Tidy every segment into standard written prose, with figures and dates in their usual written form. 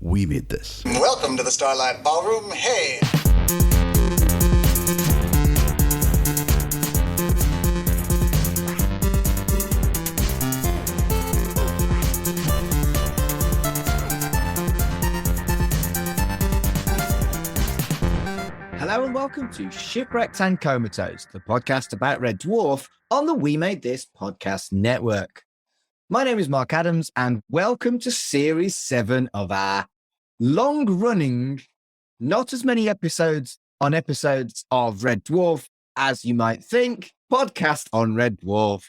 We made this. Welcome to the Starlight Ballroom. Hey! Hello and welcome to Shipwrecked and Comatose, the podcast about Red Dwarf on the We Made This podcast network. My name is Mark Adams and welcome to Series 7 of our long-running, not as many episodes of Red Dwarf as you might think, podcast on Red Dwarf.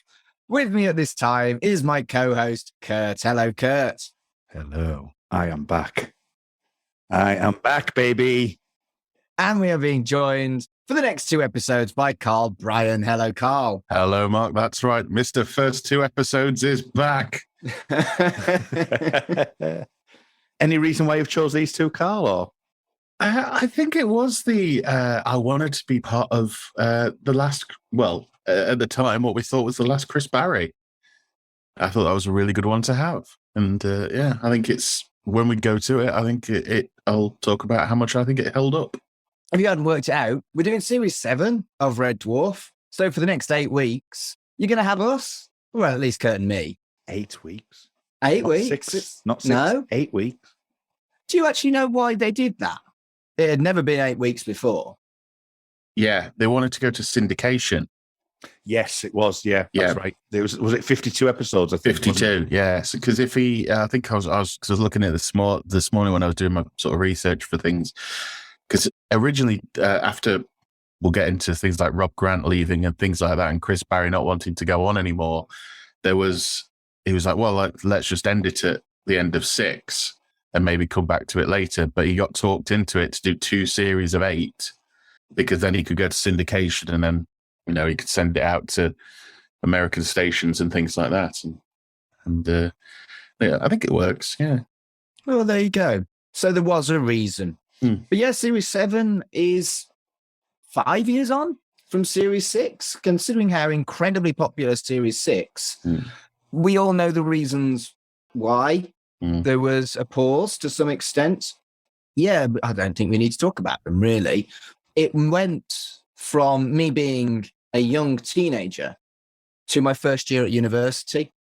With me at this time is my co-host, Kurt. Hello, Kurt. Hello. I am back. I am back, baby. And we are being joined for the next two episodes by Carl Bryan. Hello, Carl. Hello, Mark. That's right. Mr. First Two Episodes is back. Any reason why you've chose these two, Carl? Or? I think it was I wanted to be part of the last, at the time, what we thought was the last Chris Barry. I thought that was a really good one to have. And I think it's, when we go to it, I think I'll talk about how much I think it held up. If you hadn't worked it out, we're doing Series 7 of Red Dwarf. So for the next 8 weeks, you're going to have us, well, at least Kurt and me. 8 weeks. 8 Not weeks? 6. Not 6. No. 8 weeks. Do you actually know why they did that? It had never been 8 weeks before. Yeah, they wanted to go to syndication. Yes, it was. Yeah, that's right. There was it 52 episodes? I think 52. Yes, because if I think I was looking at this morning when I was doing my sort of research for things. Because originally, after we'll get into things like Rob Grant leaving and things like that, and Chris Barry not wanting to go on anymore, he was like, well, let's just end it at the end of 6 and maybe come back to it later. But he got talked into it to do 2 series of 8 because then he could go to syndication and then, he could send it out to American stations and things like that. And I think it works. Yeah. Well, there you go. So there was a reason. But yeah, Series 7 is 5 years on from Series 6, considering how incredibly popular Series 6. We all know the reasons why there was a pause to some extent. Yeah, but I don't think we need to talk about them, really. It went from me being a young teenager to my first year at university.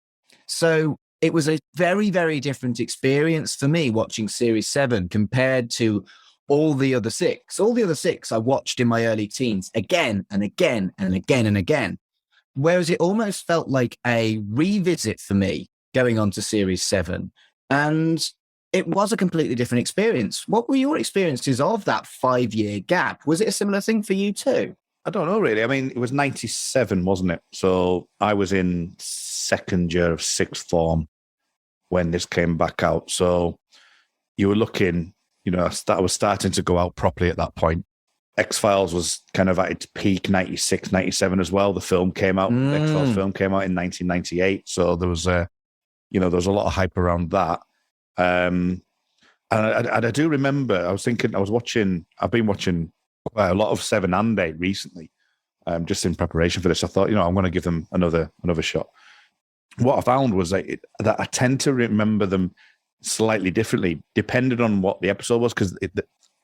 So it was a very, very different experience for me watching Series 7 compared to all the other 6. All the other 6 I watched in my early teens again and again and again and again. Whereas it almost felt like a revisit for me going on to Series 7. And it was a completely different experience. What were your experiences of that 5-year gap? Was it a similar thing for you too? I don't know, really. I mean, it was 97, wasn't it? So I was in second year of sixth form when this came back out. So you were looking, I was starting to go out properly at that point. X-Files was kind of at its peak, 96, 97 as well. The film came out. The X-Files film came out in 1998. So there was there was a lot of hype around that. And I do remember, I've been watching quite a lot of 7 and 8 recently, just in preparation for this. I thought, I'm going to give them another shot. What I found was that I tend to remember them slightly differently, depending on what the episode was.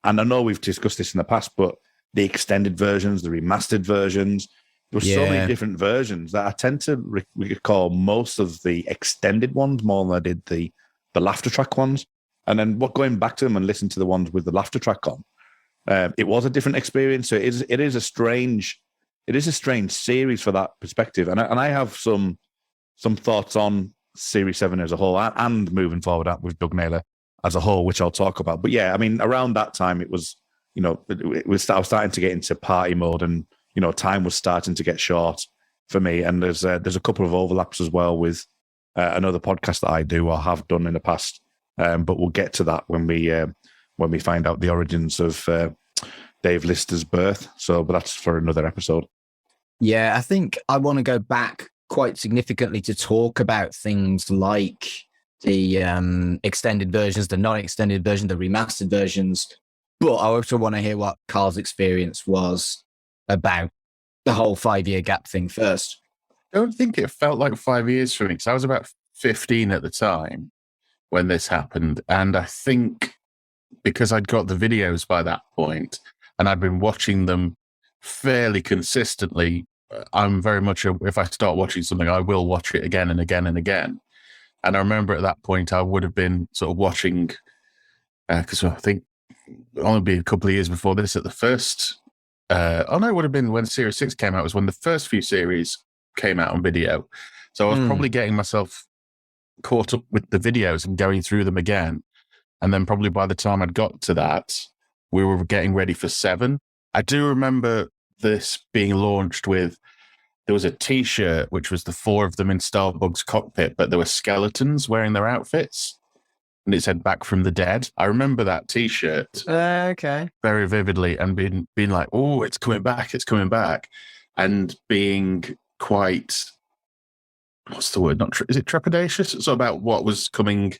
And I know we've discussed this in the past, but the extended versions, the remastered versions, there were so many different versions that I tend to recall most of the extended ones more than I did the laughter track ones. And then going back to them and listening to the ones with the laughter track on, it was a different experience. So it is a strange series for that perspective. And I have some thoughts on Series 7 as a whole and moving forward with Doug Naylor as a whole, which I'll talk about. But yeah, I mean, around that time, I was starting to get into party mode, and time was starting to get short for me. And there's a couple of overlaps as well with another podcast that I do or have done in the past. But we'll get to that when we find out the origins of Dave Lister's birth. But that's for another episode. Yeah, I think I want to go back quite significantly to talk about things like the extended versions, the non-extended version, the remastered versions. But I also want to hear what Carl's experience was about the whole 5-year gap thing first. I don't think it felt like 5 years for me, because I was about 15 at the time when this happened. And I think because I'd got the videos by that point and I'd been watching them fairly consistently, I'm very much if I start watching something, I will watch it again and again and again. And I remember at that point, I would have been sort of watching, because I think only be a couple of years before this at the first, it would have been when Series 6 came out, was when the first few series came out on video. So I was probably getting myself caught up with the videos and going through them again. And then probably by the time I'd got to that, we were getting ready for 7. I do remember this being launched with, there was a T-shirt, which was the 4 of them in Starbug's cockpit, but there were skeletons wearing their outfits. And it said "Back from the Dead." I remember that T-shirt Okay. very vividly, and being like, "Oh, it's coming back! It's coming back!" And being quite, what's the word? Is it trepidatious? It's about what was coming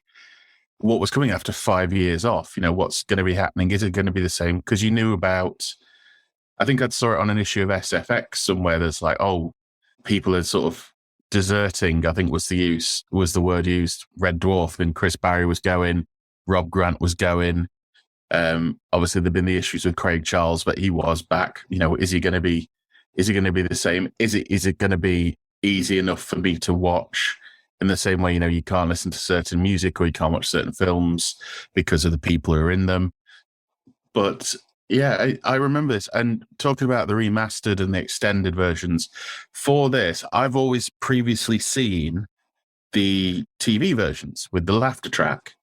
after 5 years off. You know, what's going to be happening? Is it going to be the same? Because you knew about. I think I saw it on an issue of SFX somewhere. There's like, oh, people are sort of deserting, I think was the word used. Red Dwarf, and Chris Barry was going, Rob Grant was going. Obviously there've been the issues with Craig Charles, but he was back. You know, is he going to be the same? Is it going to be easy enough for me to watch in the same way, you know, you can't listen to certain music or you can't watch certain films because of the people who are in them. But yeah, I remember this. And talking about the remastered and the extended versions, for this, I've always previously seen the TV versions with the laughter track.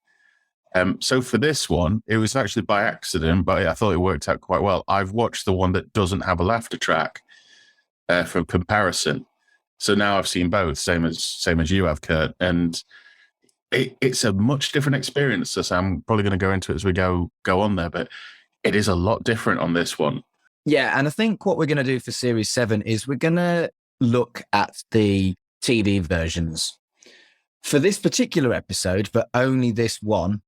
So for this one, it was actually by accident, but I thought it worked out quite well. I've watched the one that doesn't have a laughter track for comparison. So now I've seen both, same as you have, Kurt. And it's a much different experience. So I'm probably going to go into it as we go on there, but it is a lot different on this one. Yeah, and I think what we're going to do for Series 7 is we're going to look at the TV versions. For this particular episode, but only this one,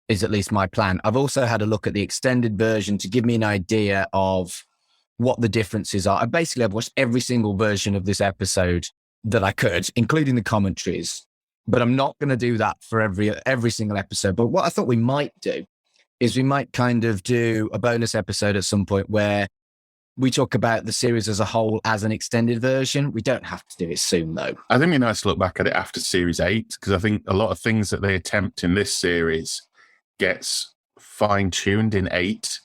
is at least my plan. I've also had a look at the extended version to give me an idea of what the differences are. I've watched every single version of this episode that I could, including the commentaries, but I'm not going to do that for every single episode. But what I thought we might do is we might kind of do a bonus episode at some point where we talk about the series as a whole as an extended version. We don't have to do it soon, though. I think it'd be nice to look back at it after Series 8, because I think a lot of things that they attempt in this series gets fine-tuned in 8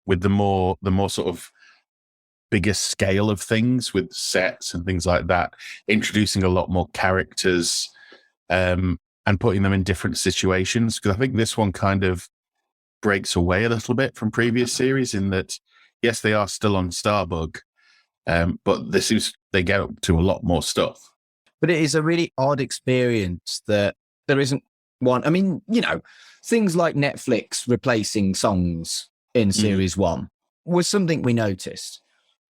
with the more sort of bigger scale of things with sets and things like that, introducing a lot more characters and putting them in different situations. Because I think this one kind of breaks away a little bit from previous series in that, yes, they are still on Starbug, but they get up to a lot more stuff. But it is a really odd experience that there isn't one. I mean, you know, things like Netflix replacing songs in Series 1 was something we noticed.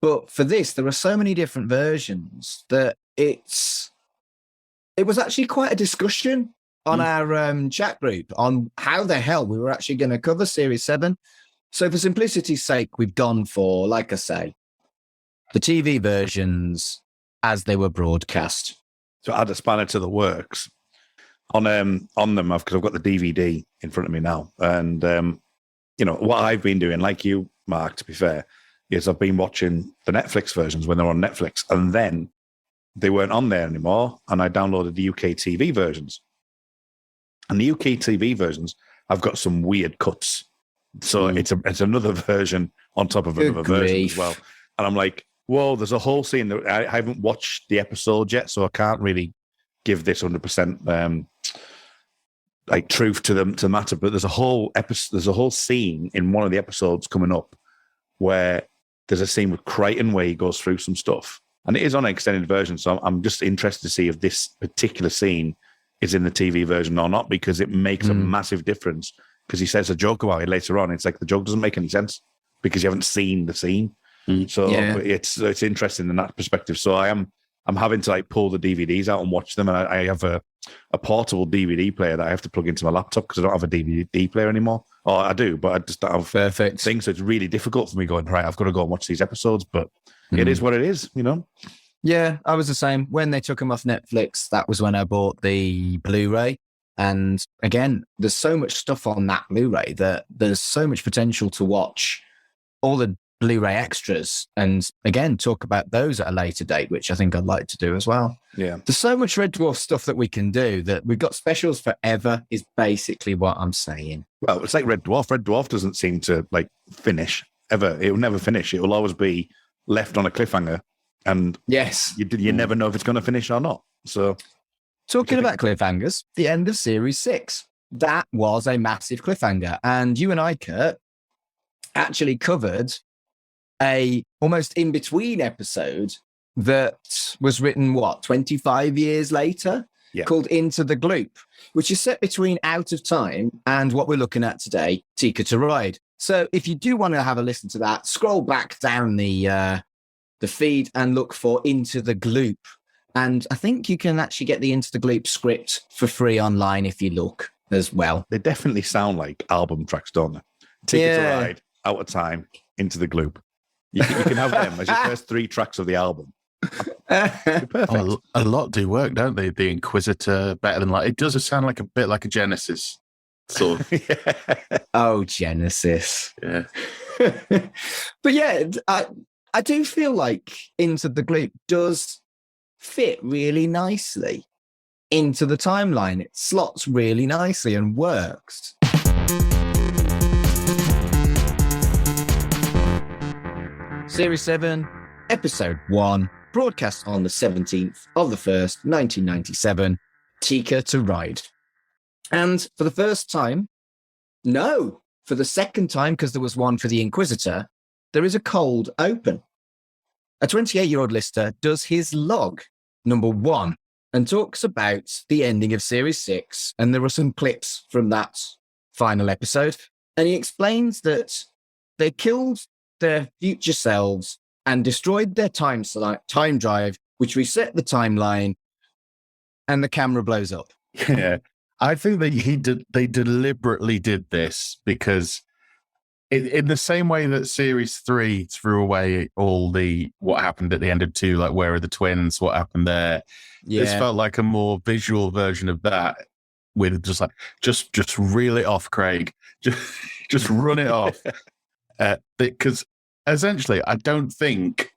But for this, there are so many different versions that it was actually quite a discussion on our chat group on how the hell we were actually going to cover Series 7. So for simplicity's sake, we've gone for, like I say, the TV versions as they were broadcast. So add a spanner to the works on them, because I've got the DVD in front of me now. And, you know, what I've been doing, like you, Mark, to be fair, is I've been watching the Netflix versions when they're on Netflix, and then they weren't on there anymore. And I downloaded the UK TV versions. And the UK TV versions, I've got some weird cuts. So it's another version on top of another version as well. And I'm like, whoa, there's a whole scene that I haven't watched the episode yet, so I can't really give this 100% like truth to the matter. But there's a whole scene in one of the episodes coming up where there's a scene with Crichton where he goes through some stuff, and it is on an extended version. So I'm just interested to see if this particular scene is in the TV version or not, because it makes a massive difference. Because he says a joke about it later on. It's like the joke doesn't make any sense because you haven't seen the scene. So it's interesting in that perspective. So I'm having to like pull the DVDs out and watch them. And I have a portable DVD player that I have to plug into my laptop because I don't have a DVD player anymore. Or I do, but I just don't have things. So it's really difficult for me going, right, I've got to go and watch these episodes. But it is what it is, you know? Yeah, I was the same. When they took them off Netflix, that was when I bought the Blu-ray. And again, there's so much stuff on that Blu-ray that there's so much potential to watch all the Blu-ray extras and again, talk about those at a later date, which I think I'd like to do as well. Yeah. There's so much Red Dwarf stuff that we can do that we've got specials forever is basically what I'm saying. Well, it's like Red Dwarf. Red Dwarf doesn't seem to like finish ever. It will never finish. It will always be left on a cliffhanger. And yes, you never know if it's going to finish or not. So talking about cliffhangers, the end of series 6, that was a massive cliffhanger. And you and I, Kurt, actually covered a almost in-between episode that was written, 25 years later, called Into the Gloop, which is set between Out of Time and what we're looking at today, Tikka To Ride. So if you do want to have a listen to that, scroll back down the feed and look for Into the Gloop. And I think you can actually get the Into the Gloop script for free online if you look as well. They definitely sound like album tracks, don't they? Tikka To Ride, Out of Time, Into the Gloop. You can have them as your first 3 tracks of the album. Perfect. Oh, a lot do work, don't they? The Inquisitor, Better Than Life. It does sound like a bit like a Genesis sort of. Yeah. Oh, Genesis. Yeah. But yeah, I do feel like Into the Gloop does fit really nicely into the timeline. It slots really nicely and works. Series 7, Episode 1, broadcast on the 17th of the 1st, 1997, Tikka To Ride. And for the first time, no, for the second time, because there was one for the Inquisitor, there is a cold open. A 28-year-old listener does his log, number 1, and talks about the ending of Series 6, and there are some clips from that final episode, and he explains that they killed their future selves and destroyed their time drive, which reset the timeline, and the camera blows up. Yeah, I think that they deliberately did this because in the same way that Series 3 threw away all what happened at the end of 2, like where are the twins, what happened there. Yeah. This felt like a more visual version of that with just reel it off, Craig. Just run it off. Because essentially, I don't think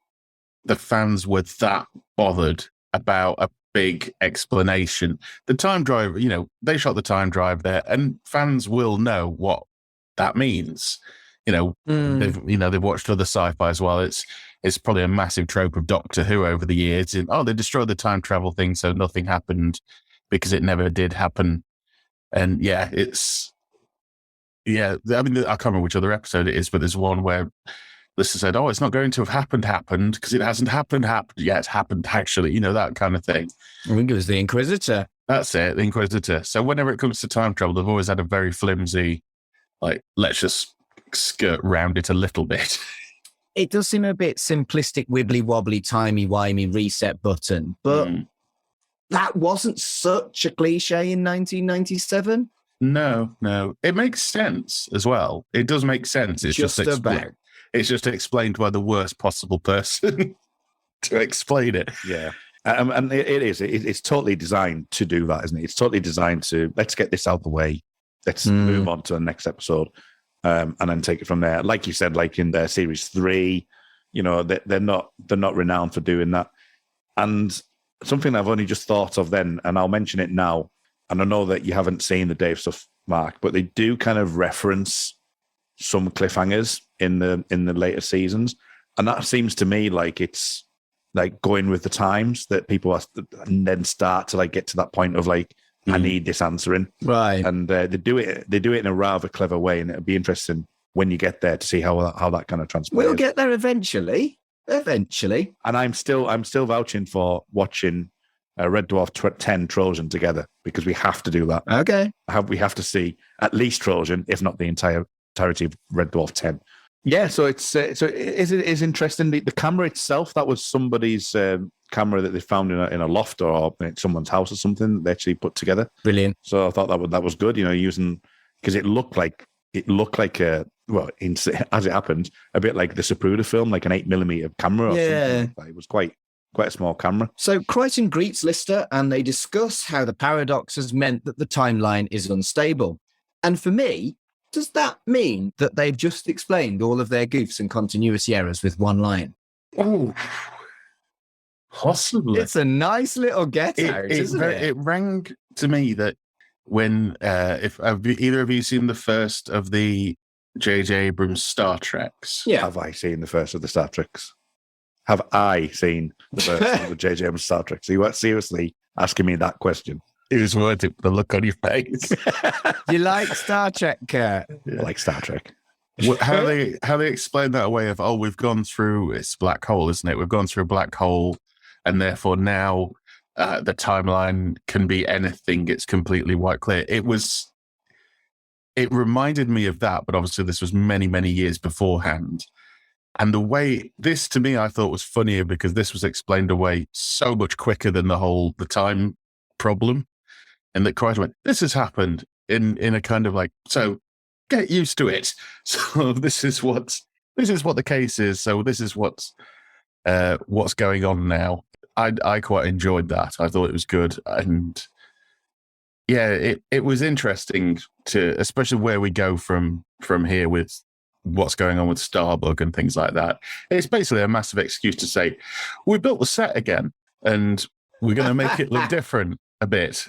the fans were that bothered about a big explanation. The time drive, they shot the time drive there, and fans will know what that means. They've watched other sci-fi as well. It's probably a massive trope of Doctor Who over the years. They destroyed the time travel thing, so nothing happened because it never did happen. And I mean, I can't remember which other episode it is, but there's one where Lister said, "Oh, it's not going to have happened because it hasn't happened yet. It's happened actually." That kind of thing. I think it was the Inquisitor. That's it, the Inquisitor. So whenever it comes to time travel, they've always had a very flimsy, let's just skirt round it a little bit. It does seem a bit simplistic, wibbly-wobbly, timey-wimey reset button, but that wasn't such a cliche in 1997. No. It makes sense as well. It does make sense. It's just explained by the worst possible person to explain it. Yeah. And it's totally designed to do that, isn't it? It's totally designed to, let's get this out of the way. Let's move on to the next episode. And then take it from there. Like you said, like in their Series 3, they're not renowned for doing that. And something I've only just thought of then, and I'll mention it now, and I know that you haven't seen the Dave stuff, Mark, but they do kind of reference some cliffhangers in the later seasons. And that seems to me like it's like going with the times that people are, and then start to get to that point of I need this answering. Right. And they do it in a rather clever way. And it'll be interesting when you get there to see how that kind of transpires. We'll get there eventually. And I'm still vouching for watching Red Dwarf 10 Trojan together, because we have to do that. Okay. We have to see at least Trojan, if not the entirety of Red Dwarf 10. Yeah, so it is interesting. The camera itself, that was somebody's camera that they found in a loft or in someone's house or something that they actually put together. Brilliant. So I thought that was good, using, because it looked like as it happened, a bit like the Zapruder film, like an 8mm camera or something. It was quite quite a small camera. So Crichton greets Lister and they discuss how the paradox has meant that the timeline is unstable. And for me, does that mean that they've just explained all of their goofs and continuity errors with one line? Oh, possibly. It's a nice little get-out, isn't it? It rang to me that when, if have either of you seen the first of the J.J. Abrams Star Treks? Yeah. Have I seen the first of the Star Treks? Have I seen the first of the J.J. Abrams Star Treks? So you weren't seriously asking me that question. It was worth it, the look on your face. You like Star Trek, Kurt? I like Star Trek. How they explain that away of, oh, we've gone through, it's black hole, isn't it? We've gone through a black hole, and therefore now the timeline can be anything. It's completely white clear. It reminded me of that, but obviously this was many, many years beforehand. And the way this, to me, I thought was funnier because this was explained away so much quicker than the time problem. And that Crichton went, this has happened in a kind of like, so get used to it. So this is what the case is. So this is what's going on now. I quite enjoyed that. I thought it was good. And yeah, it was interesting to, especially where we go from here with what's going on with Starbug and things like that. It's basically a massive excuse to say, we built the set again and we're going to make it look different a bit.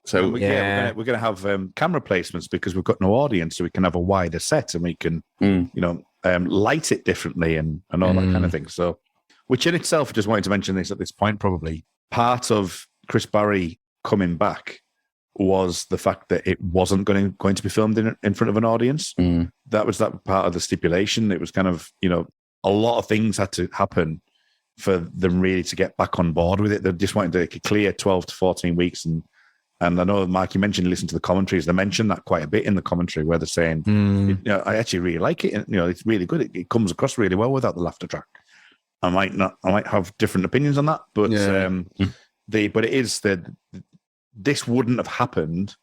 So we're going to have camera placements because we've got no audience, so we can have a wider set and we can, light it differently and all that kind of thing. So, which in itself, just wanted to mention this at this point, probably part of Chris Barry coming back was the fact that it wasn't going to be filmed in front of an audience. That was that part of the stipulation. It was kind of, a lot of things had to happen for them really to get back on board with it. They just wanted to clear 12 to 14 weeks. And I know, Mark, you mentioned you listen to the commentaries. They mentioned that quite a bit in the commentary where they're saying, I actually really like it. And, it's really good. It comes across really well without the laughter track. I might have different opinions on that, but but it is that this wouldn't have happened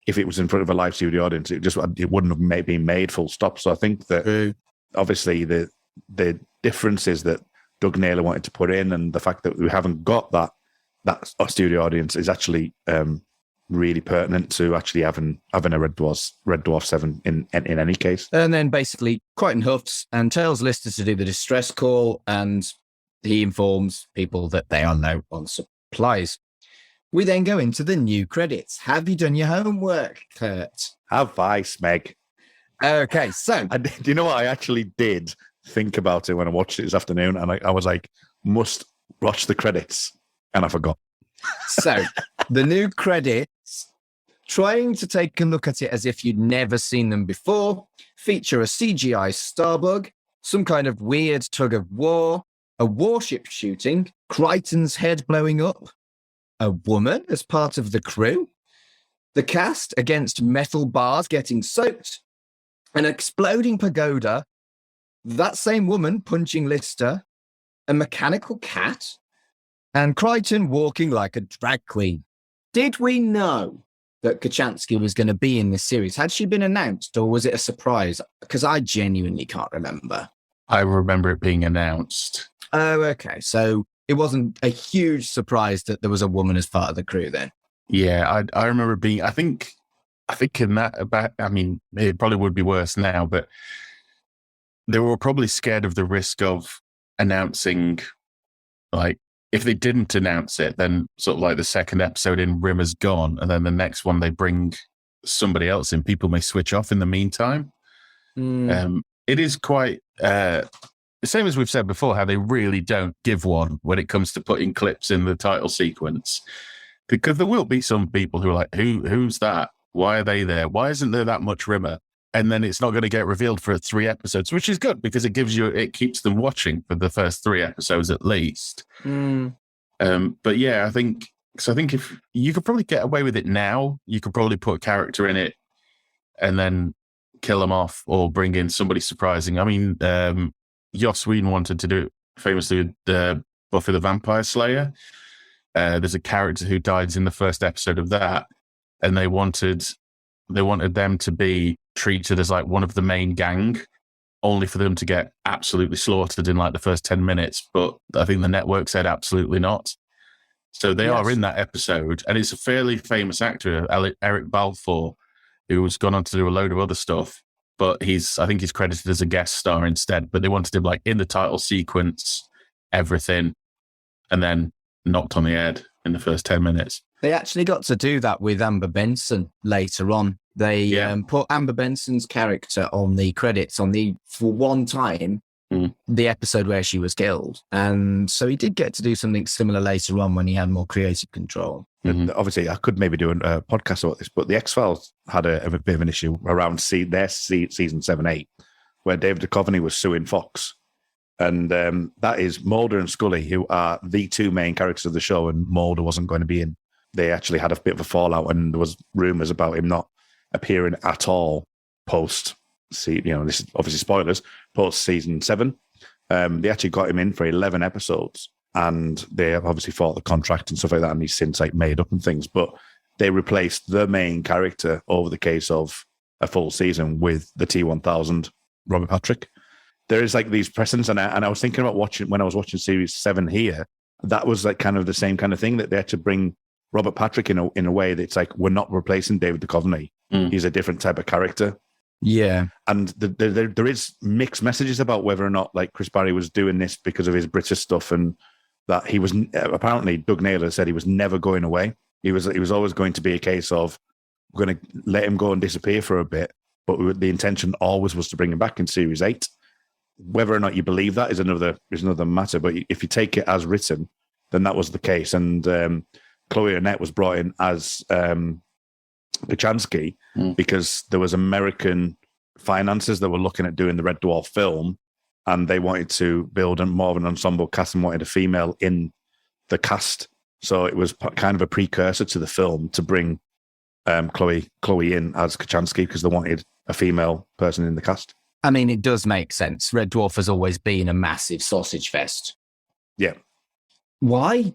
if it was in front of a live studio audience. It wouldn't have been made full stop. So I think that obviously the differences that Doug Naylor wanted to put in and the fact that we haven't got that studio audience is actually really pertinent to actually having a Red Dwarf 7 in any case. And then basically Crichton huffs and tells Lister to do the distress call, and he informs people that they are now on supplies. We then go into the new credits. Have you done your homework, Kurt? Have I, Smeg? Okay, so... Do you know what I actually did think about it when I watched it this afternoon? And I was like, must watch the credits. And I forgot. So, the new credits, trying to take a look at it as if you'd never seen them before, feature a CGI Starbug, some kind of weird tug of war, a warship shooting, Crichton's head blowing up, a woman as part of the crew, the cast against metal bars getting soaked, an exploding pagoda, that same woman punching Lister, a mechanical cat, and Crichton walking like a drag queen. Did we know that Kachansky was going to be in this series? Had she been announced, or was it a surprise? Because I genuinely can't remember. I remember it being announced. Oh, okay. So it wasn't a huge surprise that there was a woman as part of the crew then. Yeah, I remember being, I think in that about, I mean, it probably would be worse now, but they were probably scared of the risk of announcing, like, if they didn't announce it, then sort of like the second episode in Rimmer's gone, and then the next one they bring somebody else in, people may switch off in the meantime. It is quite, the same as we've said before, how they really don't give one when it comes to putting clips in the title sequence. Because there will be some people who are like, who's that? Why are they there? Why isn't there that much Rimmer? And then it's not going to get revealed for 3 episodes, which is good because it keeps them watching for the first 3 episodes at least. But yeah, I think if you could probably get away with it now, you could probably put a character in it and then kill them off or bring in somebody surprising. I mean, Joss Whedon wanted to do it famously with Buffy the Vampire Slayer. There's a character who dies in the first episode of that, and they wanted them to be treated as like one of the main gang only for them to get absolutely slaughtered in like the first 10 minutes. But I think the network said absolutely not. So they are in that episode, and it's a fairly famous actor, Eric Balfour, who's gone on to do a load of other stuff. But I think he's credited as a guest star instead. But they wanted him like in the title sequence, everything, and then knocked on the head in the first 10 minutes. They actually got to do that with Amber Benson later on. They put Amber Benson's character on the credits for one time, the episode where she was killed. And so he did get to do something similar later on when he had more creative control. Obviously, I could maybe do a podcast about this, but the X-Files had a bit of an issue around their season 7-8, where David Duchovny was suing Fox. And that is Mulder and Scully, who are the two main characters of the show, and Mulder wasn't going to be in. They actually had a bit of a fallout, and there was rumours about him not appearing at all post. This is obviously spoilers. Post season 7, they actually got him in for 11 episodes, and they have obviously fought the contract and stuff like that, and he's since like made up and things. But they replaced the main character over the case of a full season with the T-1000 Robert Patrick. There is like these precedents, and I was thinking about when I was watching series 7 here, that was like kind of the same kind of thing, that they had to bring Robert Patrick in a way that's like, we're not replacing David Duchovny. He's a different type of character. Yeah. And there is mixed messages about whether or not like Chris Barry was doing this because of his British stuff, and that he was apparently, Doug Naylor said he was never going away. He was always going to be a case of, we're going to let him go and disappear for a bit, but the intention always was to bring him back in series 8. Whether or not you believe that is another matter. But if you take it as written, then that was the case. And Chloe Annette was brought in as Kachansky because there was American finances that were looking at doing the Red Dwarf film, and they wanted to build more of an ensemble cast and wanted a female in the cast. So it was kind of a precursor to the film to bring Chloe in as Kachansky, because they wanted a female person in the cast. I mean, it does make sense. Red Dwarf has always been a massive sausage fest. Yeah. Why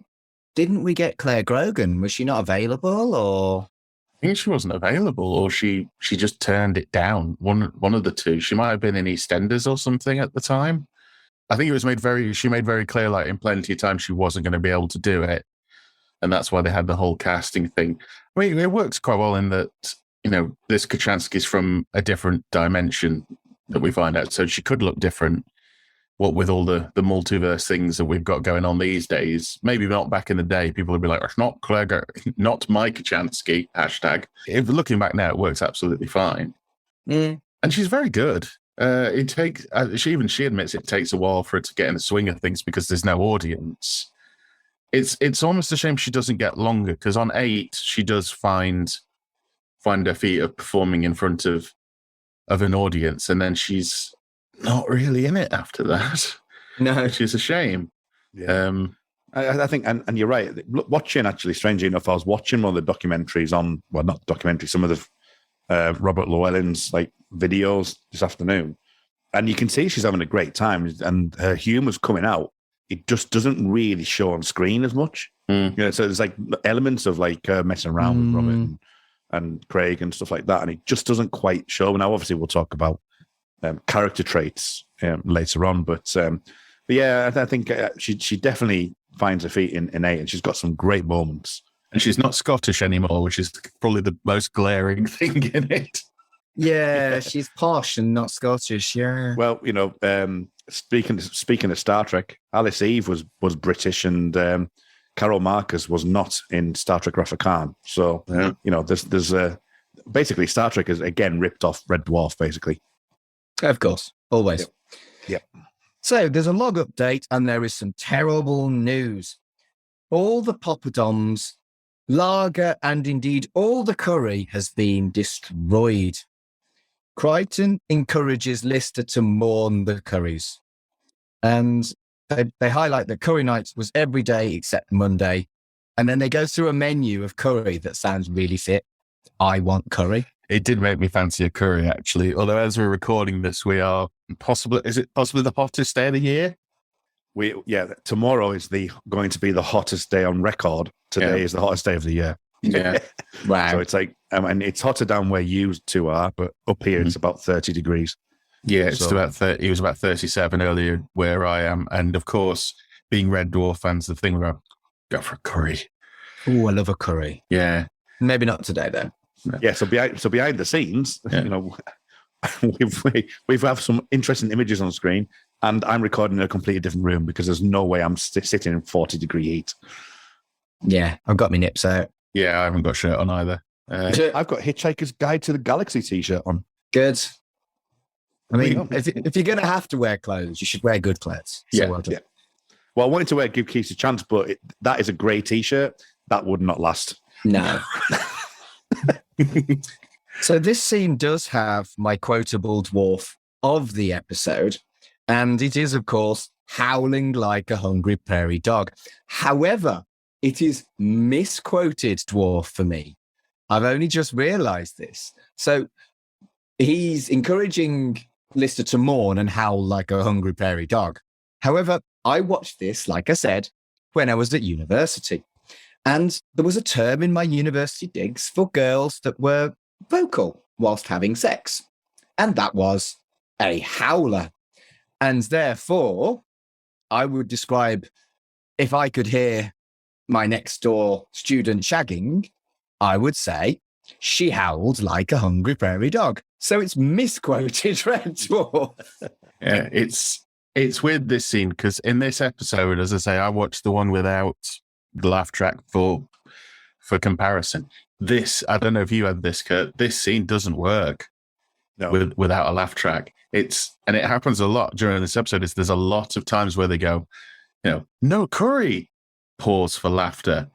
didn't we get Claire Grogan? Was she not available, or? I think she wasn't available, or she just turned it down. One of the two. She might have been in EastEnders or something at the time. I think it was she made very clear, like in Plenty of Time, she wasn't going to be able to do it. And that's why they had the whole casting thing. I mean, it works quite well in that, this Kachansky's from a different dimension that we find out. So she could look different. What with all the multiverse things that we've got going on these days, maybe not back in the day, people would be like, it's not Claire, not my Kachansky, #. If looking back now, it works absolutely fine. And she's very good. It takes, she admits it takes a while for her to get in the swing of things because there's no audience. It's almost a shame she doesn't get longer, because on 8, she does find her feet of performing in front of an audience, and then she's not really in it after that. No, which is a shame. Yeah. I think, and you're right. Watching, actually, strangely enough, I was watching one of the documentaries not documentaries, some of the Robert Llewellyn's like videos this afternoon, and you can see she's having a great time, and her humor's coming out. It just doesn't really show on screen as much. So there's like elements of like messing around with Robert and Craig and stuff like that, and it just doesn't quite show. Now, obviously, we'll talk about character traits later on, but yeah, I think she definitely finds her feet in 8, and she's got some great moments. And she's not Scottish anymore, which is probably the most glaring thing in it. Yeah, she's posh and not Scottish. Yeah. Well, speaking of Star Trek, Alice Eve was British, and Carol Marcus was not in Star Trek Wrath of Khan. So there's basically Star Trek is again ripped off Red Dwarf, basically. Of course, always. Yep. So there's a log update, and there is some terrible news. All the poppadoms, lager, and indeed all the curry has been destroyed. Crichton encourages Lister to mourn the curries. And they highlight that curry night was every day except Monday. And then they go through a menu of curry that sounds really fit. I want curry. It did make me fancy a curry, actually. Although as we're recording this, we are is it possibly the hottest day of the year? Tomorrow is going to be the hottest day on record. Today is the hottest day of the year. Yeah. Wow. So it's like, and it's hotter down where you two are, but up here it's about 30 degrees. Yeah, it's So- about he was about 37 earlier where I am. And of course, being Red Dwarf fans, the thing where I go for a curry. Oh, I love a curry. Yeah. Maybe not today, though. Yeah, so behind the scenes, Yeah. you know, we've have some interesting images on screen, and I'm recording in a completely different room because there's no way I'm sitting in 40-degree heat. Yeah, I've got my nips out. Yeah, I haven't got a shirt on either. I've got Hitchhiker's Guide to the Galaxy t-shirt on. Good. I mean, There you if you're going to have to wear clothes, you should wear good clothes. So Yeah, well done. yeah. Well, I wanted to give Keith a chance, but that is a grey t-shirt. That would not last. No. So this scene does have my quotable dwarf of the episode, and it is, of course, howling like a hungry prairie dog. However, it is misquoted dwarf for me. I've only just realized this. So he's encouraging Lister to mourn and howl like a hungry prairie dog. However, I watched this, like I said, when I was at university. And there was a term in my university digs for girls that were vocal whilst having sex. And that was a howler. And therefore, I would describe, if I could hear my next door student shagging, I would say she howled like a hungry prairie dog. So it's misquoted Red Dwarf. Yeah, it's weird, this scene, because in this episode, as I say, I watched the one without the laugh track for comparison. This, I don't know if you had this, Kurt, this scene doesn't work without a laugh track. And it happens a lot during this episode. There's a lot of times where they go, no curry, pause for laughter.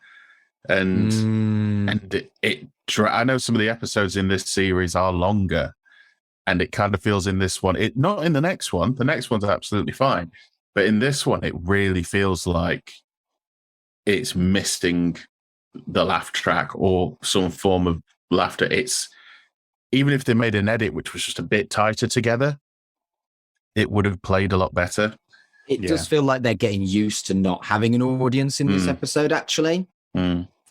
And I know some of the episodes in this series are longer, and it kind of feels in this one, not in the next one. The next one's absolutely fine. But in this one, it really feels like it's missing the laugh track or some form of laughter. Even if they made an edit which was just a bit tighter together, it would have played a lot better. It does feel like they're getting used to not having an audience in this episode, actually.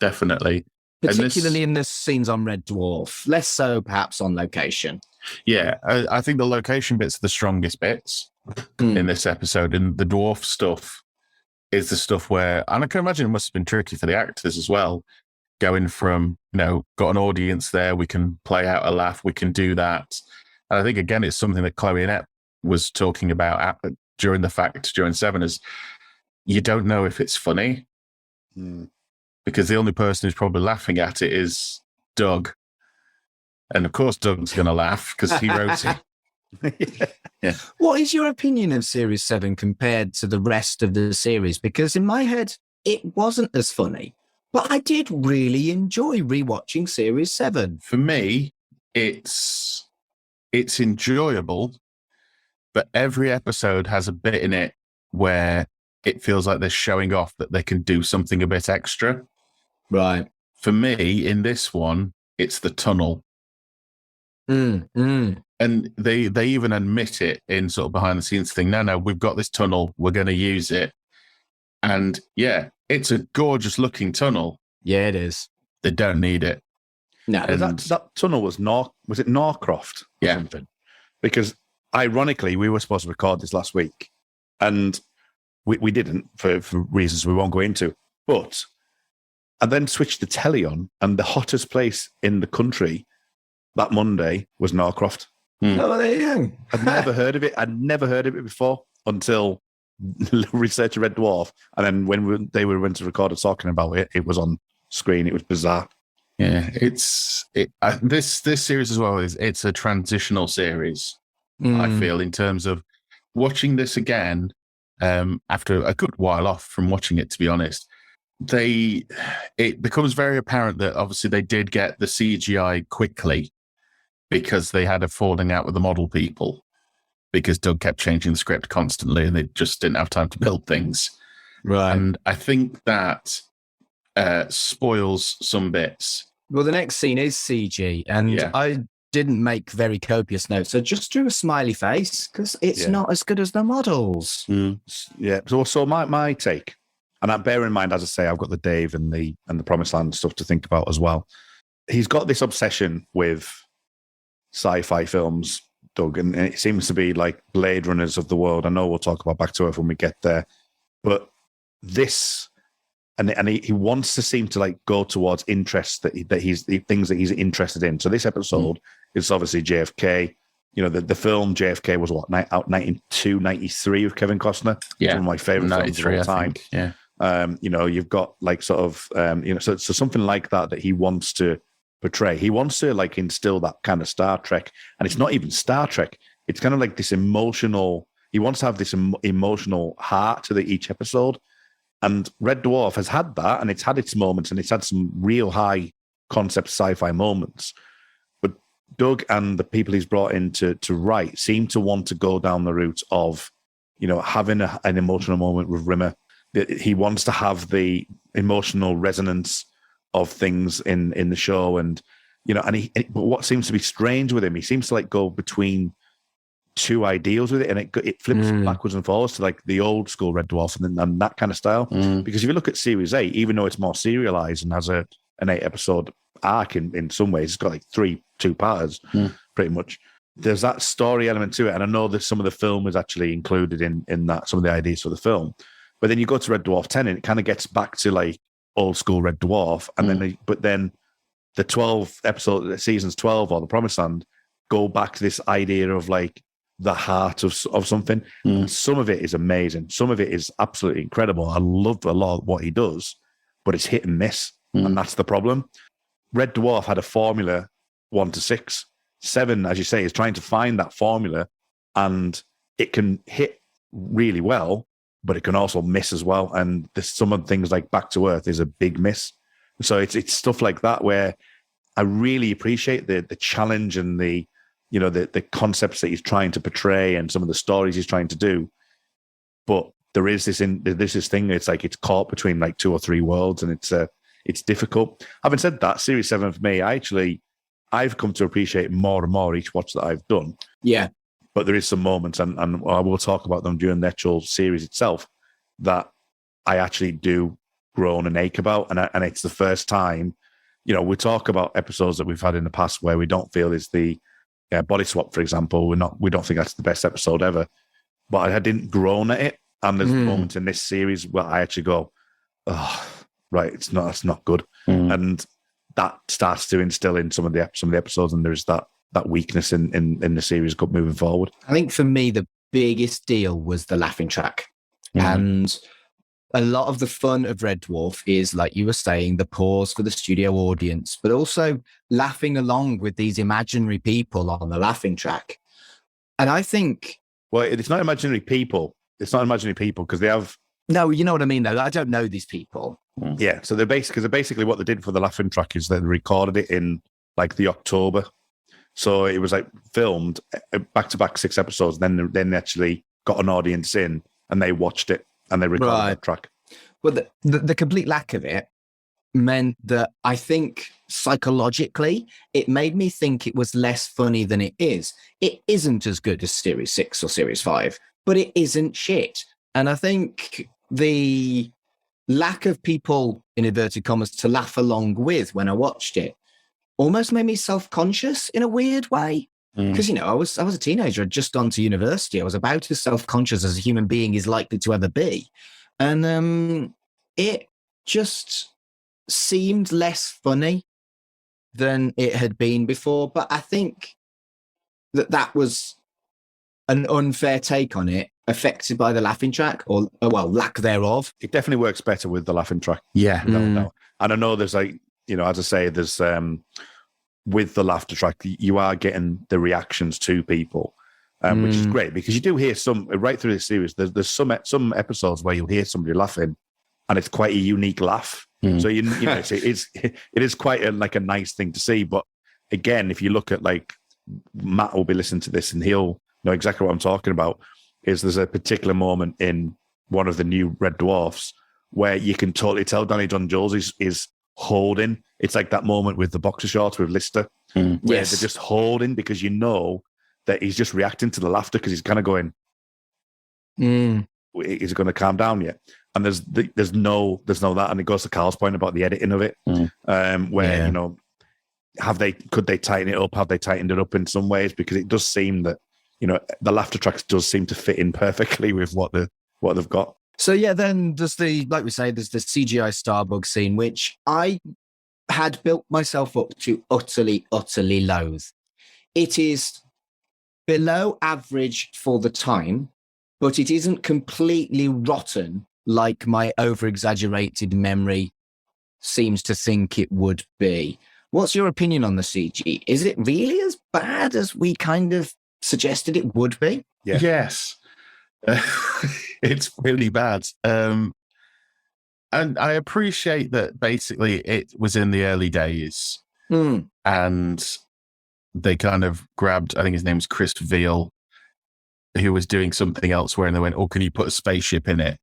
Definitely. Particularly in the scenes on Red Dwarf. Less so, perhaps, on location. Yeah, I think the location bits are the strongest bits in this episode. And the dwarf stuff is the stuff where, and I can imagine it must have been tricky for the actors as well, going from, got an audience there, we can play out a laugh, we can do that. And I think, again, it's something that Chloe Annette was talking about during 7, is you don't know if it's funny because the only person who's probably laughing at it is Doug. And of course, Doug's going to laugh because he wrote it. Yeah. What is your opinion of Series 7 compared to the rest of the series? Because in my head, it wasn't as funny, but I did really enjoy rewatching Series 7. For me, it's enjoyable, but every episode has a bit in it where it feels like they're showing off that they can do something a bit extra. Right. For me, in this one, it's the tunnel. And they even admit it in sort of behind the scenes thing. No, we've got this tunnel. We're going to use it. And yeah, it's a gorgeous looking tunnel. Yeah, it is. They don't need it. No, that tunnel was it Norcroft or something? Because ironically, we were supposed to record this last week and we didn't for reasons we won't go into. But I then switched the telly on, and the hottest place in the country that Monday was Norcroft. Oh, there you go. I'd never heard of it. I'd never heard of it before until research Red Dwarf. And then when they went to record it talking about it, it was on screen. It was bizarre. Yeah, this series as well it's a transitional series. I feel, in terms of watching this again after a good while off from watching it. To be honest, it becomes very apparent that obviously they did get the CGI quickly because they had a falling out with the model people because Doug kept changing the script constantly and they just didn't have time to build things. Right. And I think that spoils some bits. Well, the next scene is CG, and I didn't make very copious notes. So just drew a smiley face because it's not as good as the models. Yeah. So my take, and I bear in mind, as I say, I've got the Dave and the Promised Land stuff to think about as well. He's got this obsession with sci-fi films Doug, and it seems to be like Blade Runners of the world. I know we'll talk about Back to Earth when we get there, but this, and he wants to seem to like go towards interests that he's the things that he's interested in. So this episode is obviously JFK. You know, the film JFK was out 92, 93 with Kevin Costner. Yeah, one of my favorite films of all time. Yeah. You know, you've got like sort of, you know, so something like that he wants to portray. He wants to like instill that kind of Star Trek, and it's not even Star Trek. It's kind of like this emotional. He wants to have this emotional heart to each episode, and Red Dwarf has had that, and it's had its moments, and it's had some real high concept sci-fi moments. But Doug and the people he's brought in to write seem to want to go down the route of, you know, having an emotional moment with Rimmer. He wants to have the emotional resonance of things in the show, and you know, but what seems to be strange with him, he seems to like go between two ideals with it, and it flips backwards and forwards to like the old school Red Dwarf and that kind of style. Because if you look at Series 8, even though it's more serialized and has an 8-episode arc in some ways, it's got like two-parters pretty much. There's that story element to it, and I know that some of the film is actually included in that, some of the ideas for the film. But then you go to Red Dwarf 10, and it kind of gets back to like old school Red Dwarf, and then the 12 episode seasons 12 or the Promised Land go back to this idea of like the heart of something. And some of it is amazing, some of it is absolutely incredible. I love a lot of what he does, but it's hit and miss, and that's the problem. Red Dwarf had a formula 1 to 6. 7, as you say, is trying to find that formula, and it can hit really well, but it can also miss as well. And there's some of the things like Back to Earth is a big miss. So it's stuff like that where I really appreciate the challenge and the concepts that he's trying to portray and some of the stories he's trying to do. But there is this thing. It's like it's caught between like 2 or 3 worlds, and it's difficult. Having said that, Series 7 for me, I've come to appreciate more and more each watch that I've done. Yeah. But there is some moments, and I will talk about them during the actual series itself, that I actually do groan and ache about. And it's the first time, you know, we talk about episodes that we've had in the past where we don't feel is the body swap, for example. We don't think that's the best episode ever. But I didn't groan at it. And there's moments in this series where I actually go, oh, right, it's not good. And that starts to instill in some of the episodes, and there's that weakness in the series moving forward. I think for me, the biggest deal was the laughing track. And a lot of the fun of Red Dwarf is, like you were saying, the pause for the studio audience, but also laughing along with these imaginary people on the laughing track. And I think... Well, it's not imaginary people. It's not imaginary people because they have... No, you know what I mean, though. I don't know these people. Yeah, so they're basically what they did for the laughing track is they recorded it in like the October. So it was like filmed back-to-back 6 episodes. Then they actually got an audience in, and they watched it, and they recorded that track. Well, the complete lack of it meant that I think psychologically it made me think it was less funny than it is. It isn't as good as Series 6 or Series 5, but it isn't shit. And I think the lack of people, in inverted commas, to laugh along with when I watched it almost made me self-conscious in a weird way. Because, you know, I was a teenager, I'd just gone to university. I was about as self-conscious as a human being is likely to ever be. And it just seemed less funny than it had been before. But I think that was an unfair take on it, affected by the laughing track, or, well, lack thereof. It definitely works better with the laughing track. Yeah. No. And I know there's like, you know, as I say, there's with the laughter track, you are getting the reactions to people, which is great because you do hear some right through the series. There's some episodes where you'll hear somebody laughing, and it's quite a unique laugh. So you know, it is quite a nice thing to see. But again, if you look at like Matt will be listening to this, and he'll know exactly what I'm talking about. There's a particular moment in one of the new Red Dwarfs where you can totally tell Danny John Jules is holding. It's like that moment with the boxer shorts with Lister, where they're just holding because you know that he's just reacting to the laughter because he's kind of going, is it going to calm down yet? And there's no that, and it goes to Carl's point about the editing of it, where you know, could they tighten it up? Have they tightened it up in some ways? Because it does seem that the laughter tracks does seem to fit in perfectly with what they've got. So yeah, then there's there's the CGI Starbug scene, which I had built myself up to utterly, utterly loathe. It is below average for the time, but it isn't completely rotten like my over-exaggerated memory seems to think it would be. What's your opinion on the CG? Is it really as bad as we kind of suggested it would be? Yeah. Yes. It's really bad. And I appreciate that basically it was in the early days and they kind of grabbed, I think his name's Chris Veal, who was doing something elsewhere, and they went, "Oh, can you put a spaceship in it?"